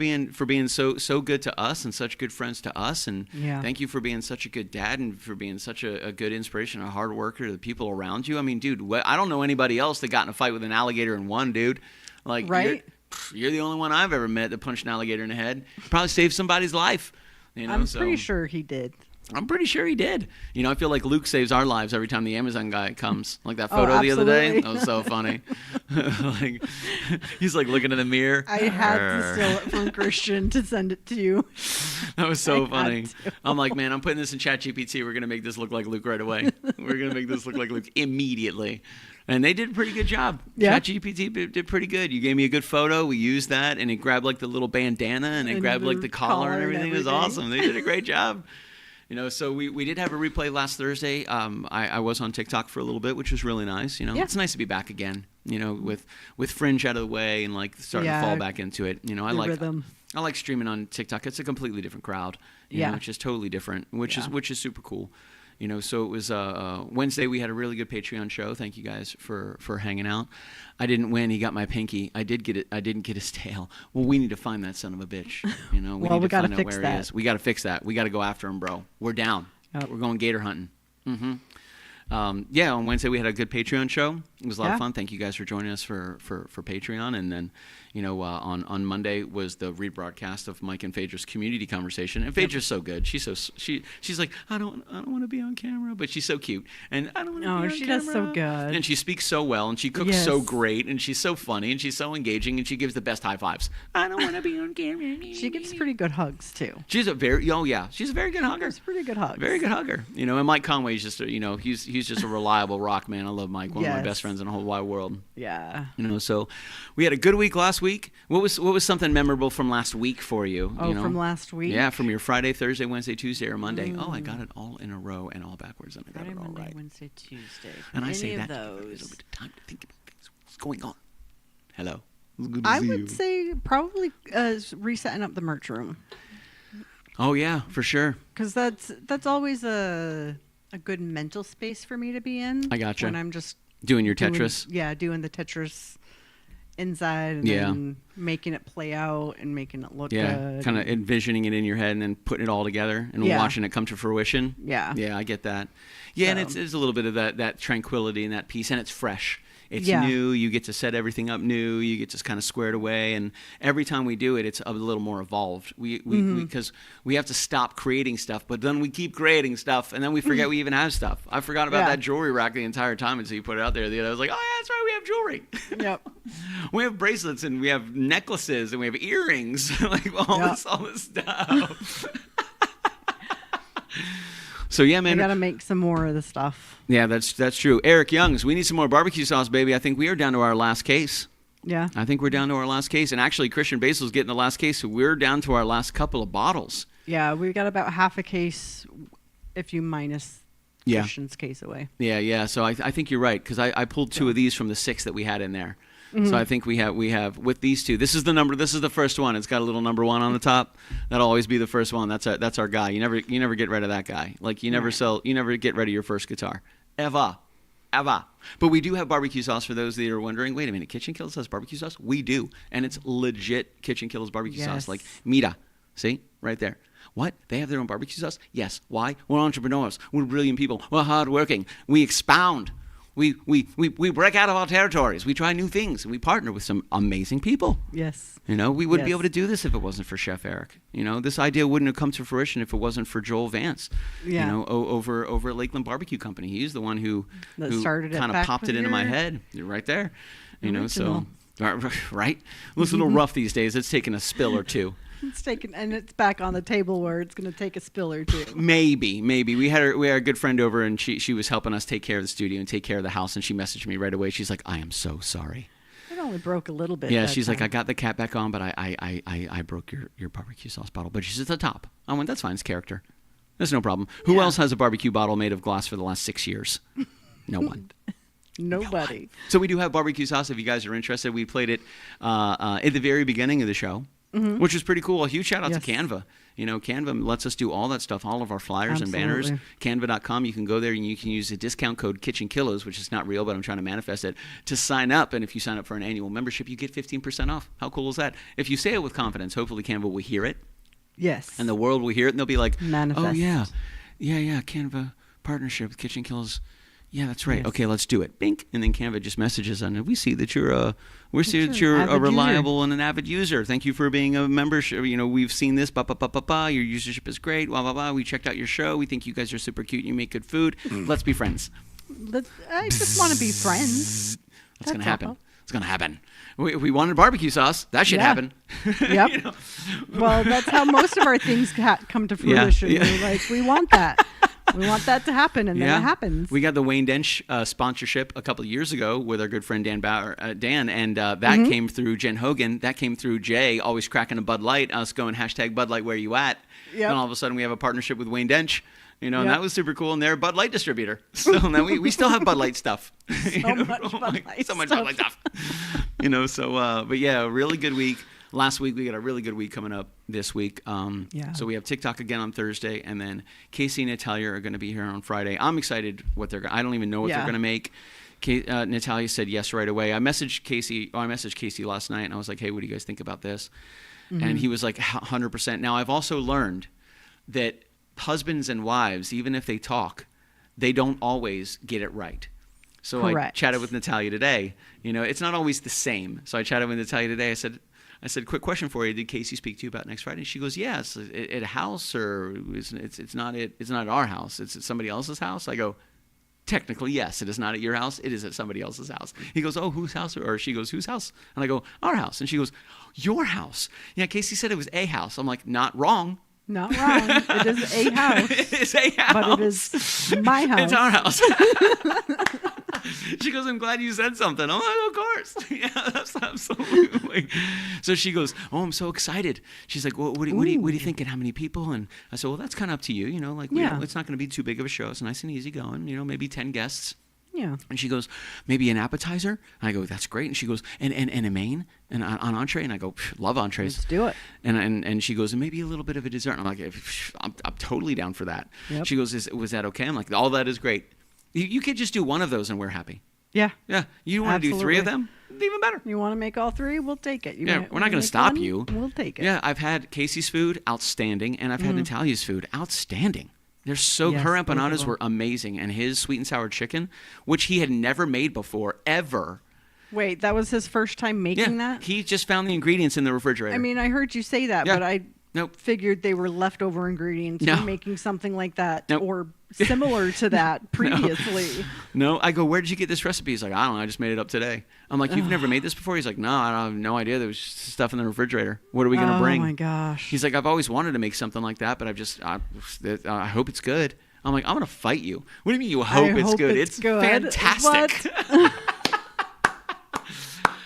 being so good to us and such good friends to us. And Yeah. thank you for being such a good dad and for being such a good inspiration, a hard worker to the people around you. I mean, dude, I don't know anybody else that got in a fight with an alligator and won, dude. Like, Right? You're the only one I've ever met that punched an alligator in the head. Probably saved somebody's life. I'm pretty sure he did. I'm pretty sure he did. I feel like Luke saves our lives every time the Amazon guy comes. Like that photo the other day. absolutely. That was so funny. Like, he's like looking in the mirror. I had to steal it from Christian to send it to you. That was so I funny. had to. I'm like, man, I'm putting this in ChatGPT. We're going to make this look like Luke right away. We're going to make this look like Luke immediately. And they did a pretty good job. Yeah. ChatGPT did pretty good. You gave me a good photo. We used that. And it grabbed like the little bandana and it And grabbed like the the collar and collar and everything. It was everything. awesome. They did a great job. So we did have a replay last Thursday. I was on TikTok for a little bit, which was really nice. Yeah. It's nice to be back again. With Fringe out of the way and like starting to Yeah. fall back into it. I like rhythm. I like streaming on TikTok. It's a completely different crowd. Yeah. It's just totally different, which Yeah. is super cool. So it was Wednesday. We had a really good Patreon show. Thank you guys for hanging out. I didn't win. He got my pinky. I did get it. I didn't get his tail. Well, we need to find that son of a bitch. We Well, need we to gotta find out fix where that. he is. We got to fix that. We got to go after him, bro. We're down. Yep. We're going gator hunting. On Wednesday we had a good Patreon show. It was a lot Yeah. of fun. Thank you guys for joining us for Patreon. And then, on Monday was the rebroadcast of Mike and Phaedra's community conversation. And Phaedra's so good. She's like, I don't want to be on camera, but she's so cute. And I don't want to be on camera. She does so good. And she speaks so well, and she cooks so Yes. great, and she's so funny, and she's so engaging, and she gives the best high fives. I don't want to be on camera. She gives pretty good hugs too. She's a very she's a very good hugger. It's pretty good hugs. Very good hugger. And Mike Conway's just he's just a reliable rock man. I love Mike, one of my Yes. best friends in the whole wide world. Yeah. So we had a good week last week. What was something memorable from last week for you? Oh, from last week? Yeah, from your Friday, Thursday, Wednesday, Tuesday, or Monday. Oh, I got it all in a row and all backwards, and I got Friday, it all Monday, right. Wednesday, Tuesday. And I Any say of that to give you a those. little bit of time to think about things. What's going on? Hello. It's good to I see would you. say probably resetting up the merch room, Oh yeah, for sure. because that's always a good mental space for me to be in. I gotcha. When I'm just Doing your Tetris. doing the Tetris inside and Yeah. then making it play out and making it look Yeah, good. kind of envisioning it in your head and then putting it all together and Yeah. watching it come to fruition. Yeah. Yeah, I get that. Yeah, and So- it's a little bit of that tranquility and that peace, and it's fresh. It's Yeah. new. You get to set everything up new. You get to kind of squared away, and every time we do it, it's a little more evolved. Because we have to stop creating stuff, but then we keep creating stuff, and then we forget we even have stuff. I forgot about Yeah. that jewelry rack the entire time until you put it out there. I was like, oh yeah, that's right, we have jewelry. Yep. We have bracelets and we have necklaces and we have earrings, like all Yeah. this stuff. So yeah, I man. gotta make some more of the stuff. Yeah, that's true. Eric Youngs, we need some more barbecue sauce, baby. I think we are down to our last case. Yeah. I think we're down to our last case. And actually, Christian Basil's getting the last case, so we're down to our last couple of bottles. Yeah, we got about half a case if you minus Christian's case away. Yeah. So I think you're right, because I pulled 2 of these from the 6 that we had in there. Mm-hmm. So I think we have with these 2. This is the first one. It's got a little number 1 on the top. That'll always be the first one. That's our guy. You never get rid of that guy. Like you never get rid of your first guitar. Ever. But we do have barbecue sauce for those that are wondering, wait a minute, KitchenKillaz has barbecue sauce? We do. And it's legit KitchenKillaz barbecue sauce. Like Mita. See? Right there. What? They have their own barbecue sauce? Yes. Why? We're entrepreneurs. We're brilliant people. We're hardworking. We expound. We break out of our territories. We try new things. And we partner with some amazing people. Yes. We wouldn't be able to do this if it wasn't for Chef Eric. This idea wouldn't have come to fruition if it wasn't for Joel Vance. Yeah. Over at Lakeland Barbecue Company. He's the one who started kind of popped it into my head. You're right there. So right. Looks a little rough these days. It's taken a spill or 2. It's back on the table where it's going to take a spill or 2. Maybe. We had a good friend over, and she was helping us take care of the studio and take care of the house, and she messaged me right away. She's like, I am so sorry. It only broke a little bit. Yeah, she's time. like, I got the cap back on, but I broke your barbecue sauce bottle. But she's at the top. I went, that's fine. It's character. There's no problem. Who else has a barbecue bottle made of glass for the last 6 years? No one. Nobody. So we do have barbecue sauce if you guys are interested. We played it at the very beginning of the show. Mm-hmm. Which was pretty cool. A huge shout out to Canva. Canva lets us do all that stuff, all of our flyers and banners. Canva.com. You can go there and you can use the discount code KitchenKillaz, which is not real, but I'm trying to manifest it, to sign up. And if you sign up for an annual membership, you get 15% off. How cool is that? If you say it with confidence, hopefully Canva will hear it. Yes. And the world will hear it, and they'll be like, manifest. Oh, yeah, Canva partnership with KitchenKillaz. Yeah, that's right. Yes. Okay, let's do it. Bink, and then Canva just messages on it. We see that you're a reliable and an avid user. Thank you for being a member. We've seen this. Your usership is great. Blah blah blah. We checked out your show. We think you guys are super cute. And you make good food. Let's be friends. I just want to be friends. That's gonna happen. It's gonna happen. We wanted barbecue sauce. That should happen. Yep. Well, that's how most of our things come to fruition. Yeah. We're like, we want that. We want that to happen, and then it happens. We got the Wayne Dench sponsorship a couple of years ago with our good friend Dan Bauer, and that came through Jen Hogan. That came through Jay, always cracking a Bud Light, us going #Bud Light where you at. Yep. And all of a sudden we have a partnership with Wayne Dench. And that was super cool, and they're a Bud Light distributor. So now we still have Bud Light stuff. So much Bud Light stuff. But yeah, a really good week. Last week, we got a really good week coming up this week. So we have TikTok again on Thursday, and then Casey and Natalia are going to be here on Friday. I'm excited what they're going to. I don't even know what they're going to make. Natalia said yes right away. I messaged Casey last night, and I was like, hey, what do you guys think about this? Mm-hmm. And he was like, 100%. Now, I've also learned that husbands and wives, even if they talk, they don't always get it right. So Correct. I chatted with Natalia today. It's not always the same. So I chatted with Natalia today. I said, quick question for you. Did Casey speak to you about next Friday? She goes, yeah, it's at a house, or it's not at our house. It's at somebody else's house. I go, technically, yes, it is not at your house. It is at somebody else's house. He goes, oh, whose house? Or she goes, whose house? And I go, our house. And she goes, your house. Yeah, Casey said it was a house. I'm like, not wrong. Not wrong. It is a house. It is a house. But it is my house. It's our house. She goes, I'm glad you said something. I'm like, of course. Yeah, that's absolutely. So she goes, oh, I'm so excited. She's like, well, what are you thinking? How many people? And I said, well, that's kind of up to you. It's not going to be too big of a show. It's nice and easy going. Maybe 10 guests. Yeah. And she goes, maybe an appetizer? And I go, that's great. And she goes, and a main and an entree? And I go, love entrees. Let's do it. And she goes, and maybe a little bit of a dessert. And I'm like, I'm totally down for that. Yep. She goes, was that okay? I'm like, all that is great. You could just do one of those and we're happy. Yeah. Yeah. You want to do 3 of them? Even better. You want to make all 3? We'll take it. We're not going to stop you. We'll take it. Yeah, I've had Casey's food, outstanding, and I've had Natalia's food, outstanding. They're so her empanadas were amazing, and his sweet and sour chicken, which he had never made before, ever. Wait, that was his first time making that? He just found the ingredients in the refrigerator. I mean, I heard you say that, but I figured they were leftover ingredients for making something like that or similar to that previously. No, I go, where did you get this recipe? He's like, I don't know, I just made it up today. I'm like, you've never made this before? He's like, no, I have no idea. There was just stuff in the refrigerator. What are we going to bring? Oh my gosh. He's like, I've always wanted to make something like that, but I hope it's good. I'm like, I'm going to fight you. What do you mean you hope it's good? It's good. Fantastic.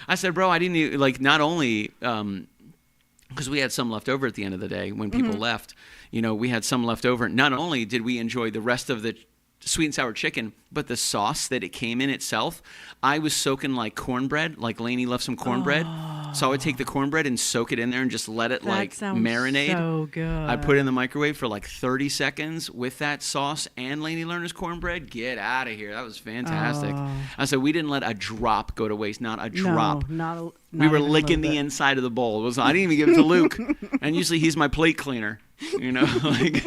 I said, bro, I didn't even, like, not only because we had some left over at the end of the day when people left. You know, we had some left over. Not only did we enjoy the rest of the sweet and sour chicken, but the sauce that it came in itself, I was soaking like cornbread. Like Lainey loved some cornbread. So I would take the cornbread and soak it in there and just let it marinate. So good. I put it in the microwave for like 30 seconds with that sauce and Lainey Lerner's cornbread. Get out of here. That was fantastic. I said, we didn't let a drop go to waste. Not a drop. No, we were licking the inside of the bowl. I didn't even give it to Luke. And usually he's my plate cleaner. You know, like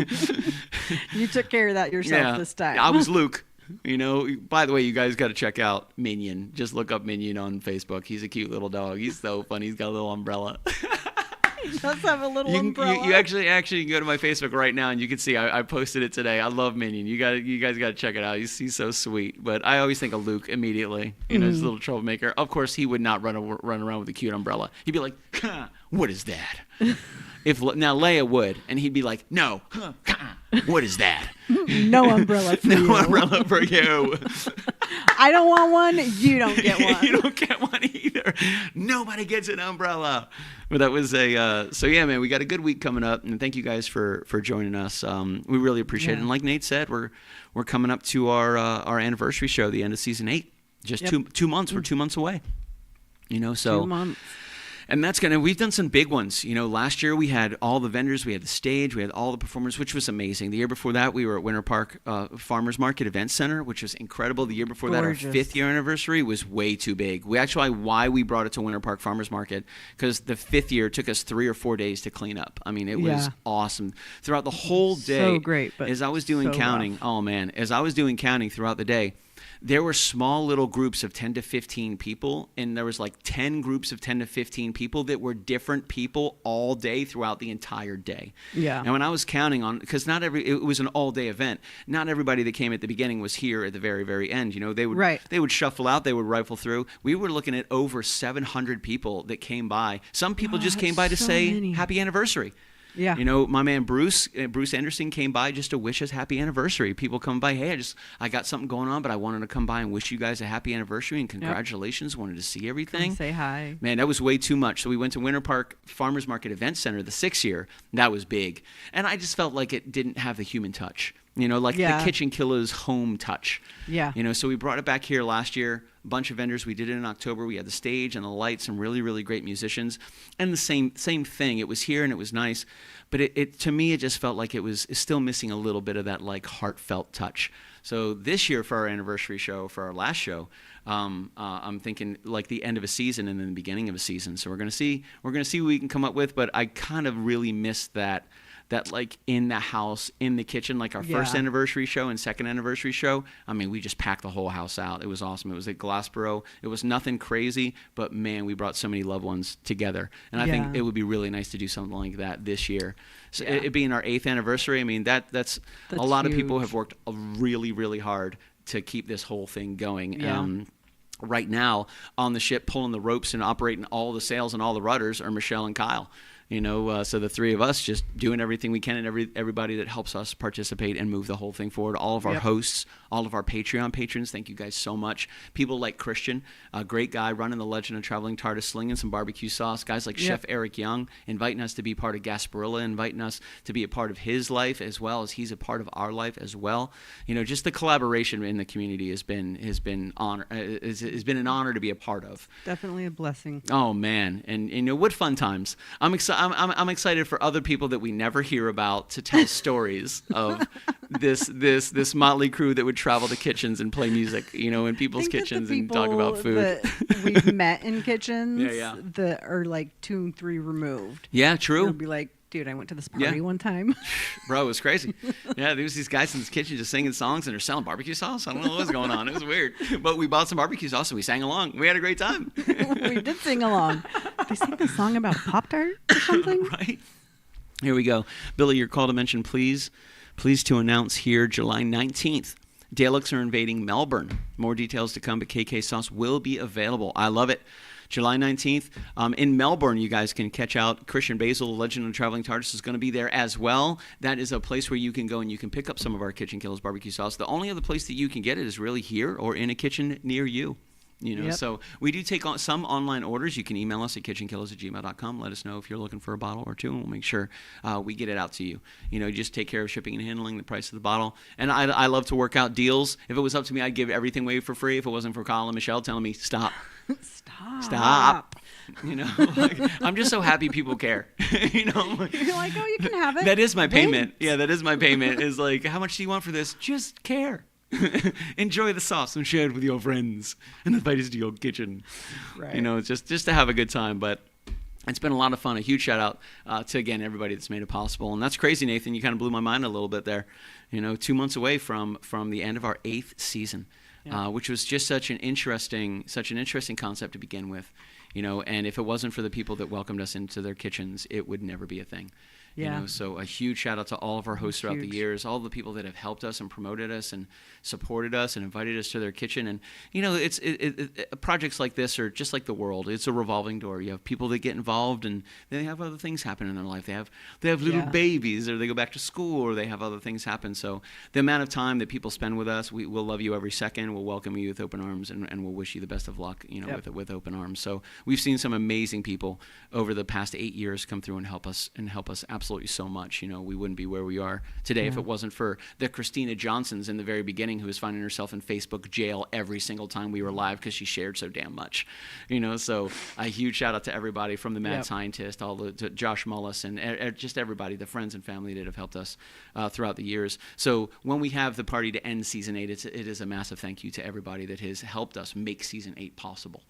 you took care of that yourself this time. I was Luke. You know, by the way, you guys got to check out Minion. Just look up Minion on Facebook. He's a cute little dog. He's so funny. He's got a little umbrella. He does have a little umbrella. You actually can go to my Facebook right now and you can see I posted it today. I love Minion. You guys got to check it out. He's so sweet. But I always think of Luke immediately. You know, he's a little troublemaker. Of course, he would not run around with a cute umbrella. He'd be like, "What is that?" Now Leia would, and he'd be like, "No, what is that?" No umbrella for you. No umbrella for you. I don't want one. You don't get one. You don't get one either. Nobody gets an umbrella. But that was so yeah, man. We got a good week coming up, and thank you guys for joining us. We really appreciate it. And like Nate said, we're coming up to our anniversary show, the end of season 8. Just 2 months. We're 2 months away. You know, so 2 months. And we've done some big ones. You know, last year we had all the vendors, we had the stage, we had all the performers, which was amazing. The year before that, we were at Winter Park Farmers Market Event Center, which was incredible. The year before that, our 5th year anniversary was way too big. Why we brought it to Winter Park Farmers Market, because the 5th year took us 3 or 4 days to clean up. I mean, it was awesome. Throughout the whole day, so great, but as I was doing counting, as I was doing counting throughout the day, there were small little groups of 10 to 15 people, and there was like 10 groups of 10 to 15 people that were different people all day throughout the entire day. Yeah. And when I was counting on, because it was an all-day event, not everybody that came at the beginning was here at the very, very end. You know, they would shuffle out, they would rifle through. We were looking at over 700 people that came by. Some people just came by to say happy anniversary. Yeah. You know, my man Bruce Anderson came by just to wish us happy anniversary. People come by, hey, I got something going on, but I wanted to come by and wish you guys a happy anniversary and congratulations. Wanted to see everything. Come say hi. Man, that was way too much. So we went to Winter Park Farmers Market Event Center the 6th year. That was big. And I just felt like it didn't have the human touch. You know, like the KitchenKillaz home touch. Yeah. You know, so we brought it back here last year. A bunch of vendors. We did it in October. We had the stage and the lights, some really, really great musicians. And the same thing. It was here and it was nice. But it to me, it just felt like it's still missing a little bit of that like heartfelt touch. So this year for our anniversary show, for our last show, I'm thinking like the end of a season and then the beginning of a season. So we're gonna see what we can come up with. But I kind of really missed that like in the house, in the kitchen, like our first anniversary show and second anniversary show. I mean, we just packed the whole house out. It was awesome. It was at Glassboro. It was nothing crazy, but man, we brought so many loved ones together. And I think it would be really nice to do something like that this year. So it being our 8th anniversary, I mean, that's a lot huge. of people have worked really, really hard to keep this whole thing going. Yeah. Right now on the ship, pulling the ropes and operating all the sails and all the rudders are Michelle and Kyle. You know, so the 3 of us just doing everything we can, and everybody that helps us participate and move the whole thing forward. All of our hosts, all of our Patreon patrons, thank you guys so much. People like Christian, a great guy running the Legend of Traveling TARDIS, slinging some barbecue sauce. Guys like Chef Eric Young, inviting us to be part of Gasparilla, inviting us to be a part of his life as well as he's a part of our life as well. You know, just the collaboration in the community has been an honor to be a part of. Definitely a blessing. Oh man, and you know what fun times. I'm excited for other people that we never hear about to tell stories of this motley crew that would travel to kitchens and play music, you know, in people's kitchens and talk about food. That we've met in kitchens that are like 2 and 3 removed. Yeah, true. It'll be like, dude, I went to this party one time. Bro, it was crazy. Yeah, there was these guys in this kitchen just singing songs and they're selling barbecue sauce. I don't know what was going on. It was weird. But we bought some barbecue sauce and we sang along. We had a great time. We did sing along. They sang a song about Pop-Tart or something? Right. Here we go. Billy, your call to mention, please. Pleased to announce here July 19th. Daleks are invading Melbourne. More details to come, but KK Sauce will be available. I love it. July 19th. In Melbourne, you guys can catch out Christian Basil, the Legend of Traveling TARDIS, is going to be there as well. That is a place where you can go and you can pick up some of our KitchenKillaz barbecue sauce. The only other place that you can get it is really here or in a kitchen near you. Yep. So we do take on some online orders. You can email us at kitchenkillaz@gmail.com. Let us know if you're looking for a bottle or two, and we'll make sure we get it out to you. Just take care of shipping and handling, the price of the bottle. And I love to work out deals. If it was up to me, I'd give everything away for free. If it wasn't for Kyle and Michelle telling me, stop. Stop. I'm just so happy people care. You're like, oh, you can have it. That is my payment. Yeah, that is my payment. Is like, how much do you want for this? Just care. Enjoy the sauce and share it with your friends and invite us to your kitchen. Right. Just to have a good time. But it's been a lot of fun. A huge shout out to, again, everybody that's made it possible. And that's crazy, Nathan. You kind of blew my mind a little bit there. 2 months away from the end of our 8th season, which was just such an interesting concept to begin with. And if it wasn't for the people that welcomed us into their kitchens, it would never be a thing. Yeah. So a huge shout out to all of our hosts throughout the years, all the people that have helped us and promoted us and supported us and invited us to their kitchen. And it's projects like this are just like the world. It's a revolving door. You have people that get involved and they have other things happen in their life. They have little babies, or they go back to school, or they have other things happen. So the amount of time that people spend with us, we'll love you every second. We'll welcome you with open arms, and we'll wish you the best of luck. With open arms. So we've seen some amazing people over the past 8 years come through and help us absolutely so much. We wouldn't be where we are today if it wasn't for the Christina Johnsons in the very beginning, who was finding herself in Facebook jail every single time we were live because she shared so damn much. So a huge shout out to everybody from the Mad Scientist, to Josh Mullis, and just everybody, the friends and family that have helped us throughout the years. So when we have the party to end season 8, it is a massive thank you to everybody that has helped us make season 8 possible.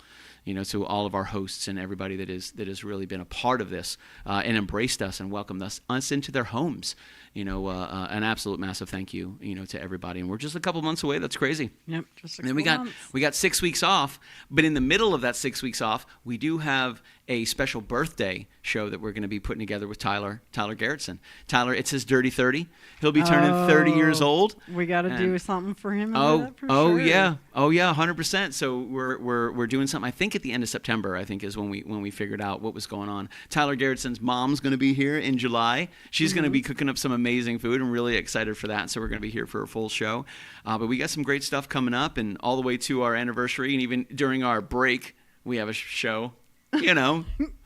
To all of our hosts and everybody that has really been a part of this and embraced us and welcomed us into their homes. An absolute massive thank you, to everybody. And we're just a couple months away. That's crazy. Yep, just a and then couple we got 6 weeks off, but in the middle of that 6 weeks off, we do have a special birthday show that we're going to be putting together with Tyler Garrettson. Tyler, it's his Dirty 30. He'll be turning 30 years old. We got to do something for him. Yeah, 100%. So we're doing something. I think at the end of September, I think is when we figured out what was going on. Tyler Garrettson's mom's going to be here in July. She's going to be cooking up some amazing food. I'm really excited for that. So we're going to be here for a full show. But we got some great stuff coming up, and all the way to our anniversary, and even during our break, we have a show.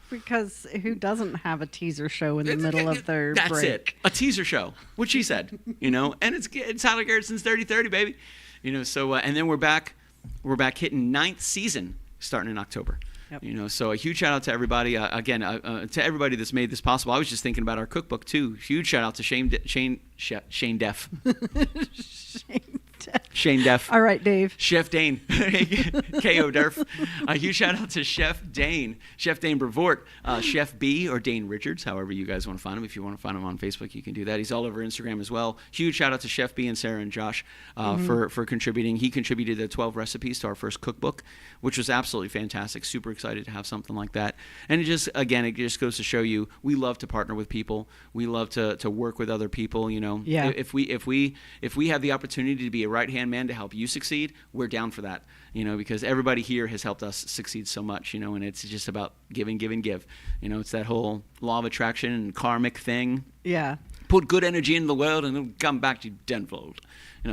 Because who doesn't have a teaser show in the middle of their break? That's it. A teaser show. What she said. And it's Tyler Garrettson's 30-30, baby. So and then we're back hitting 9th season starting in October. Yep. So a huge shout out to everybody. Again, to everybody that's made this possible. I was just thinking about our cookbook too. Huge shout out to Shane Deff. Shane Deff. All right, Dave. Chef Dane. K.O. Durf. A huge shout out to Chef Dane Brevoort. Chef B, or Dane Richards, however you guys want to find him. If you want to find him on Facebook, you can do that. He's all over Instagram as well. Huge shout out to Chef B and Sarah and Josh for contributing. He contributed the 12 recipes to our first cookbook, which was absolutely fantastic. Super excited to have something like that. And it just goes to show you, we love to partner with people. We love to work with other people. Yeah. If we have the opportunity to be a right-hand man to help you succeed, we're down for that, because everybody here has helped us succeed so much, and it's just about give and give and give. It's that whole law of attraction and karmic thing. Yeah. Put good energy into the world and it'll come back to you tenfold.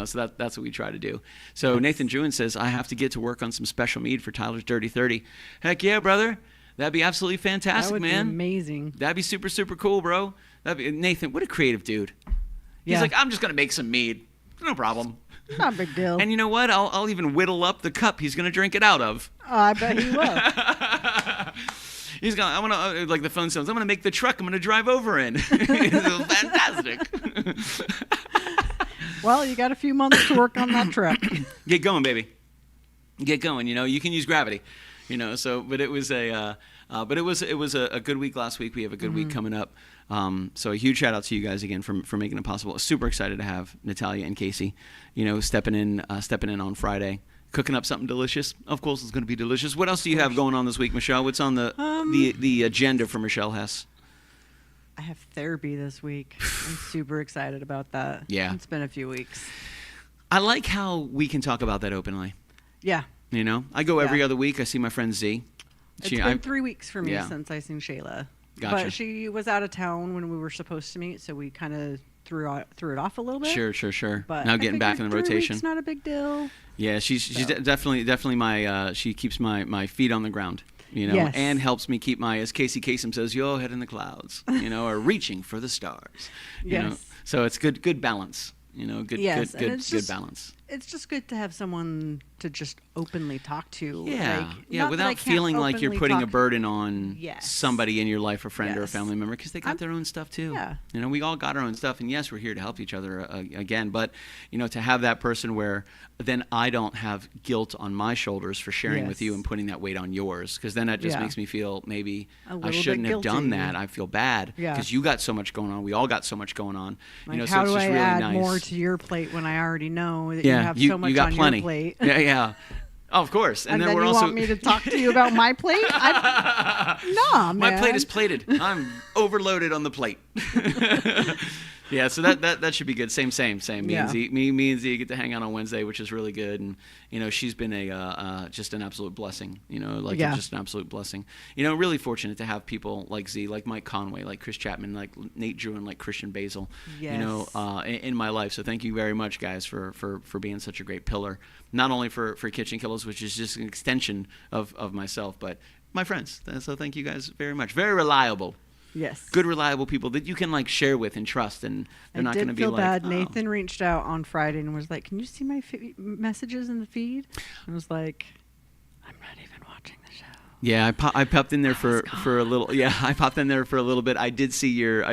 So that's what we try to do. So Nathan Jewin says, I have to get to work on some special mead for Tyler's Dirty 30. Heck yeah, brother. That'd be absolutely fantastic, that would man. Be amazing. That'd be super, super cool, bro. Nathan, what a creative dude. He's like, I'm just going to make some mead. No problem. Not a big deal. And you know what? I'll even whittle up the cup he's going to drink it out of. Oh, I bet he will. He's going, I'm going to, like the phone sounds, I'm going to make the truck I'm going to drive over in. Fantastic. Well, you got a few months to work on that truck. Get going, baby. Get going. You can use gravity. So, but it was a good week last week. We have a good week coming up. So a huge shout out to you guys again for making it possible. Super excited to have Natalia and Casey, stepping in on Friday, cooking up something delicious. Of course, it's going to be delicious. What else do you have going on this week, Michelle? What's on the agenda for Michelle Hess? I have therapy this week. I'm super excited about that. Yeah. It's been a few weeks. I like how we can talk about that openly. Yeah. I go every other week. I see my friend Z. It's been 3 weeks for me since I seen Shayla. Gotcha. But she was out of town when we were supposed to meet, so we kind of threw it off a little bit. Sure. But Now I getting back in the figured 3 rotation. weeks, not a big deal. Yeah, she's definitely my she keeps my feet on the ground, Yes. and helps me keep my, as Casey Kasem says, your head in the clouds, or reaching for the stars. Yes. So it's good balance, Yes, and good it's just- balance. It's just good to have someone to just openly talk to. Yeah, not that I without can't feeling like you're openly putting a talk- burden on Yes. somebody in your life, a friend or a Yes. family member, because they got their own stuff too. Yeah. We all got our own stuff, and yes, we're here to help each other again. But to have that person where then I don't have guilt on my shoulders for sharing with you Yes. and putting that weight on yours, because then that just Yeah. makes me feel maybe A I little shouldn't bit have done guilty. that. I feel bad Yeah. because you got so much going on. We all got so much going on. Like, so how it's do just I really add nice. more to your plate when I already know that Yeah, you have you so much got on plenty. your plate? Yeah. Oh, of course. And then then we're you also want me to talk to you about my plate? Nah, man. My plate is plated. I'm overloaded on the plate. Yeah, so that should be good. Same. Me Yeah. and Z get to hang out on Wednesday, which is really good. And she's been just an absolute blessing. Yeah. Just an absolute blessing. Really fortunate to have people like Z, like Mike Conway, like Chris Chapman, like Nate Drew, and like Christian Basil. Yes. In my life. So thank you very much, guys, for being such a great pillar, not only for KitchenKillaz, which is just an extension of myself, but my friends. So thank you guys very much. Very reliable. Yes. Good, reliable people that you can share with and trust, and they're not going to be like. I did feel bad. "Oh." Nathan reached out on Friday and was like, "Can you see my messages in the feed?" I was like, "I'm not even watching the show." Yeah, I popped in there for a little. Yeah, I popped in there for a little bit. I did see your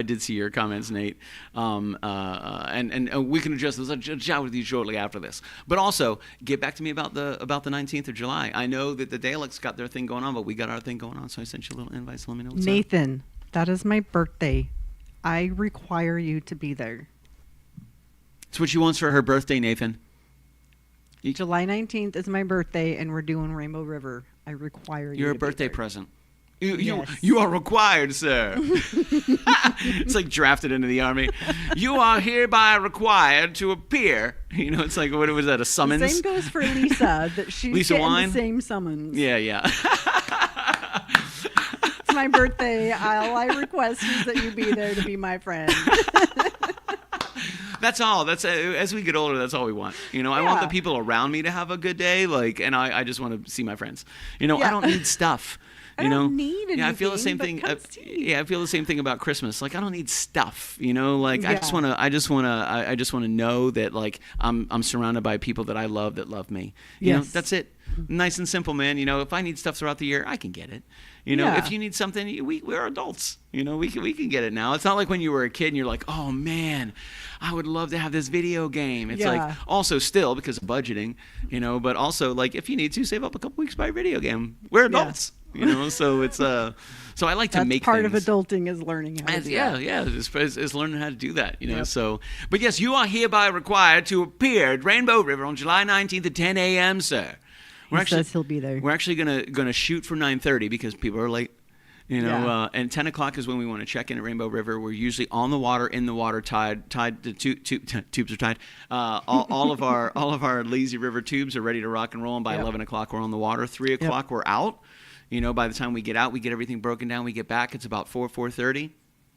comments, Nate. And we can address this. I'll chat with you shortly after this. But also, get back to me about the 19th of July. I know that the Daleks got their thing going on, but we got our thing going on. So I sent you a little invite. So let me know what's up. Nathan, that is my birthday. I require you to be there. It's what she wants for her birthday, Nathan. July 19th is my birthday, and we're doing Rainbow River. I require you. You're a to be birthday there. present. Yes. You are required, sir. It's like drafted into the army. You are hereby required to appear. It's like, what was that, a summons? The same goes for Lisa. That she's Lisa getting Wine? the same summons. Yeah. It's my birthday. All I request is that you be there to be my friend. That's all. That's as we get older, that's all we want. I want the people around me to have a good day, and I just want to see my friends. I don't need stuff. I don't need anything. Yeah, I feel the same thing. Come see. I feel the same thing about Christmas. Like, I don't need stuff. I just want to know that I'm surrounded by people that I love that love me. Yes. That's it. Nice and simple, man. If I need stuff throughout the year, I can get it. Yeah. If you need something, we're adults. We can get it now. It's not like when you were a kid and you're like, oh man, I would love to have this video game. It's like, also still because of budgeting, but also like if you need to save up a couple weeks buy a video game. We're adults. So it's so I like to That's make part things. of adulting is learning how to do that. Yeah, is learning how to do that, Yep. So, but yes, you are hereby required to appear at Rainbow River on July 19th at 10 a.m., sir. He says he'll be there. We're actually gonna shoot for 9:30 because people are late. And 10 o'clock is when we want to check in at Rainbow River. We're usually on the water, in the water, tied. The tubes are tied. All of our lazy river tubes are ready to rock and roll. And by 11 o'clock, we're on the water. 3 o'clock, we're out. By the time we get out, we get everything broken down. We get back. It's about 4:30.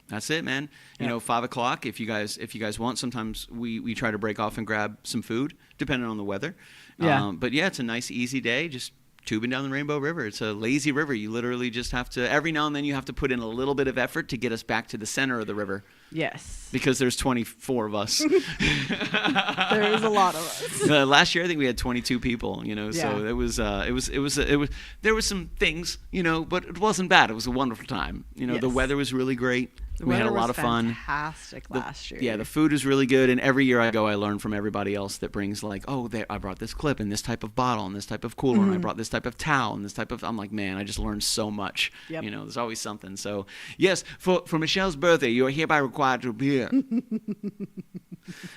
That's it, man. 5 o'clock. If you guys want, sometimes we try to break off and grab some food, depending on the weather. Yeah. But yeah, it's a nice, easy day. Just tubing down the Rainbow River. It's a lazy river. You literally just have to, every now and then you have to put in a little bit of effort to get us back to the center of the river. Yes. Because there's 24 of us. There is a lot of us. Last year I think we had 22 people, so it was there was some things, but it wasn't bad. It was a wonderful time. Yes. The weather was really great. We had a lot of fun. Fantastic last year. Yeah, the food is really good, and every year I go, I learn from everybody else that brings I brought this clip and this type of bottle and this type of cooler, and I brought this type of towel and this type of. I'm like, man, I just learned so much. Yep. There's always something. So yes, for Michelle's birthday, you are hereby required to appear. And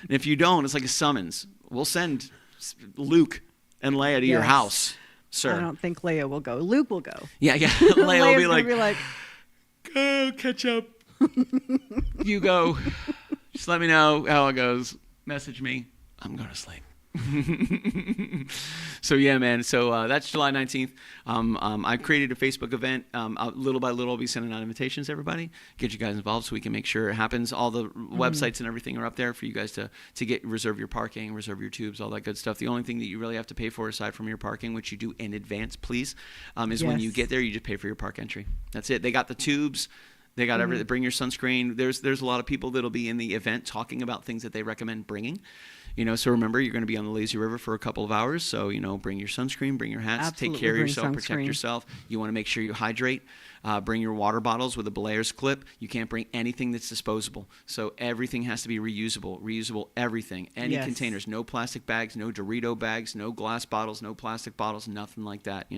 if you don't, it's like a summons. We'll send Luke and Leia to your house, sir. I don't think Leia will go. Luke will go. Yeah. Leia will Leia's be gonna like, go catch up. You go. Just let me know how it goes. Message me. I'm going to sleep. So yeah, man. So that's July 19th. I created a Facebook event. Little by little, I'll be sending out invitations to everybody, get you guys involved so we can make sure it happens. All the websites and everything are up there for you guys to reserve your parking, reserve your tubes, all that good stuff. The only thing that you really have to pay for aside from your parking, which you do in advance, please, is when you get there, you just pay for your park entry. That's it. They got the tubes. They got everything. Bring your sunscreen. There's a lot of people that'll be in the event talking about things that they recommend bringing. So remember, you're going to be on the lazy river for a couple of hours. So, bring your sunscreen, bring your hats, Absolutely, take care of bring yourself, sunscreen. protect yourself. You want to make sure you hydrate. Bring your water bottles with a Belayers clip. You can't bring anything that's disposable. So everything has to be reusable everything. Any Yes. containers, no plastic bags, no Dorito bags, no glass bottles, no plastic bottles, nothing like that,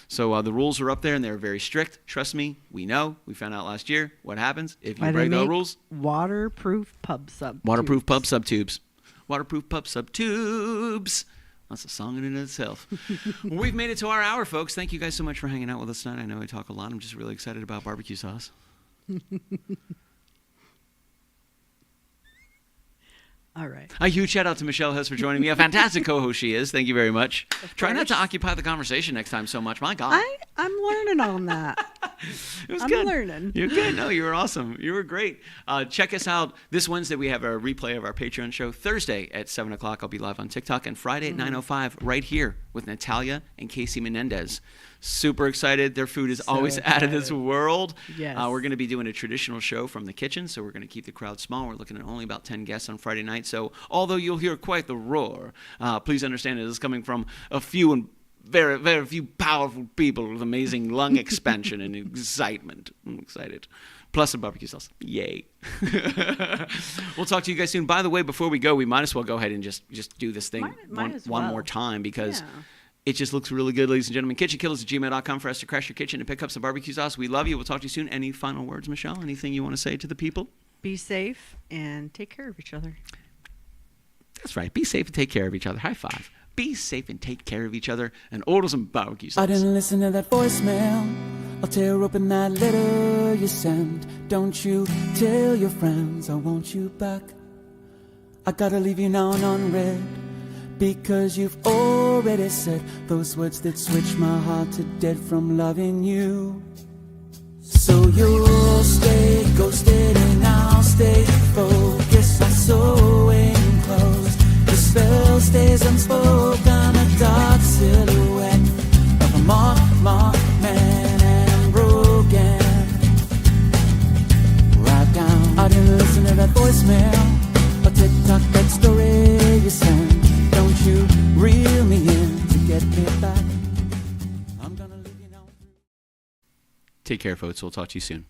So the rules are up there and they're very strict. Trust me, we know. We found out last year what happens if you Why break they the make rules. waterproof pub sub. Waterproof tubes. pub sub tubes. Waterproof pub sub tubes. That's a song in and of itself. Well, we've made it to our hour, folks. Thank you guys so much for hanging out with us tonight. I know I talk a lot. I'm just really excited about barbecue sauce. All right. A huge shout out to Michelle Hess for joining me. A fantastic co-host she is. Thank you very much. Try not to course. occupy the conversation next time so much. My God. I'm learning on that. It was I'm good. learning. You're good. No, you were awesome. You were great. Check us out this Wednesday. We have a replay of our Patreon show. Thursday at 7 o'clock, I'll be live on TikTok. And Friday at 9:05, right here with Natalia and Casey Menendez. Super excited. Their food is always out of this world. Yes. We're going to be doing a traditional show from the kitchen, so we're going to keep the crowd small. We're looking at only about 10 guests on Friday night. So although you'll hear quite the roar, please understand it is coming from a few and very, very few powerful people with amazing lung expansion and excitement. I'm excited. Plus some barbecue sauce. Yay. We'll talk to you guys soon. By the way, before we go, we might as well go ahead and just do this thing Might as one well. more time because Yeah. it just looks really good, ladies and gentlemen. KitchenKillaz@gmail.com for us to crash your kitchen and pick up some barbecue sauce. We love you. We'll talk to you soon. Any final words, Michelle? Anything you want to say to the people? Be safe and take care of each other. That's right. Be safe and take care of each other. High five. Be safe and take care of each other and order some barbecue sauce. I didn't listen to that voicemail. I'll tear open that letter you send. Don't you tell your friends I want you back. I gotta leave you now and unread, because you've already said those words that switch my heart to dead from loving you. So you'll stay ghosted and I'll stay focused. I so enclosed. The spell stays unspoken. A dark silhouette of a marked man, and I'm broken. Right down. I didn't listen to that voicemail or TikTok that story you sent. Don't you reel me in to get me back. I'm gonna leave you now. Take care, folks. We'll talk to you soon.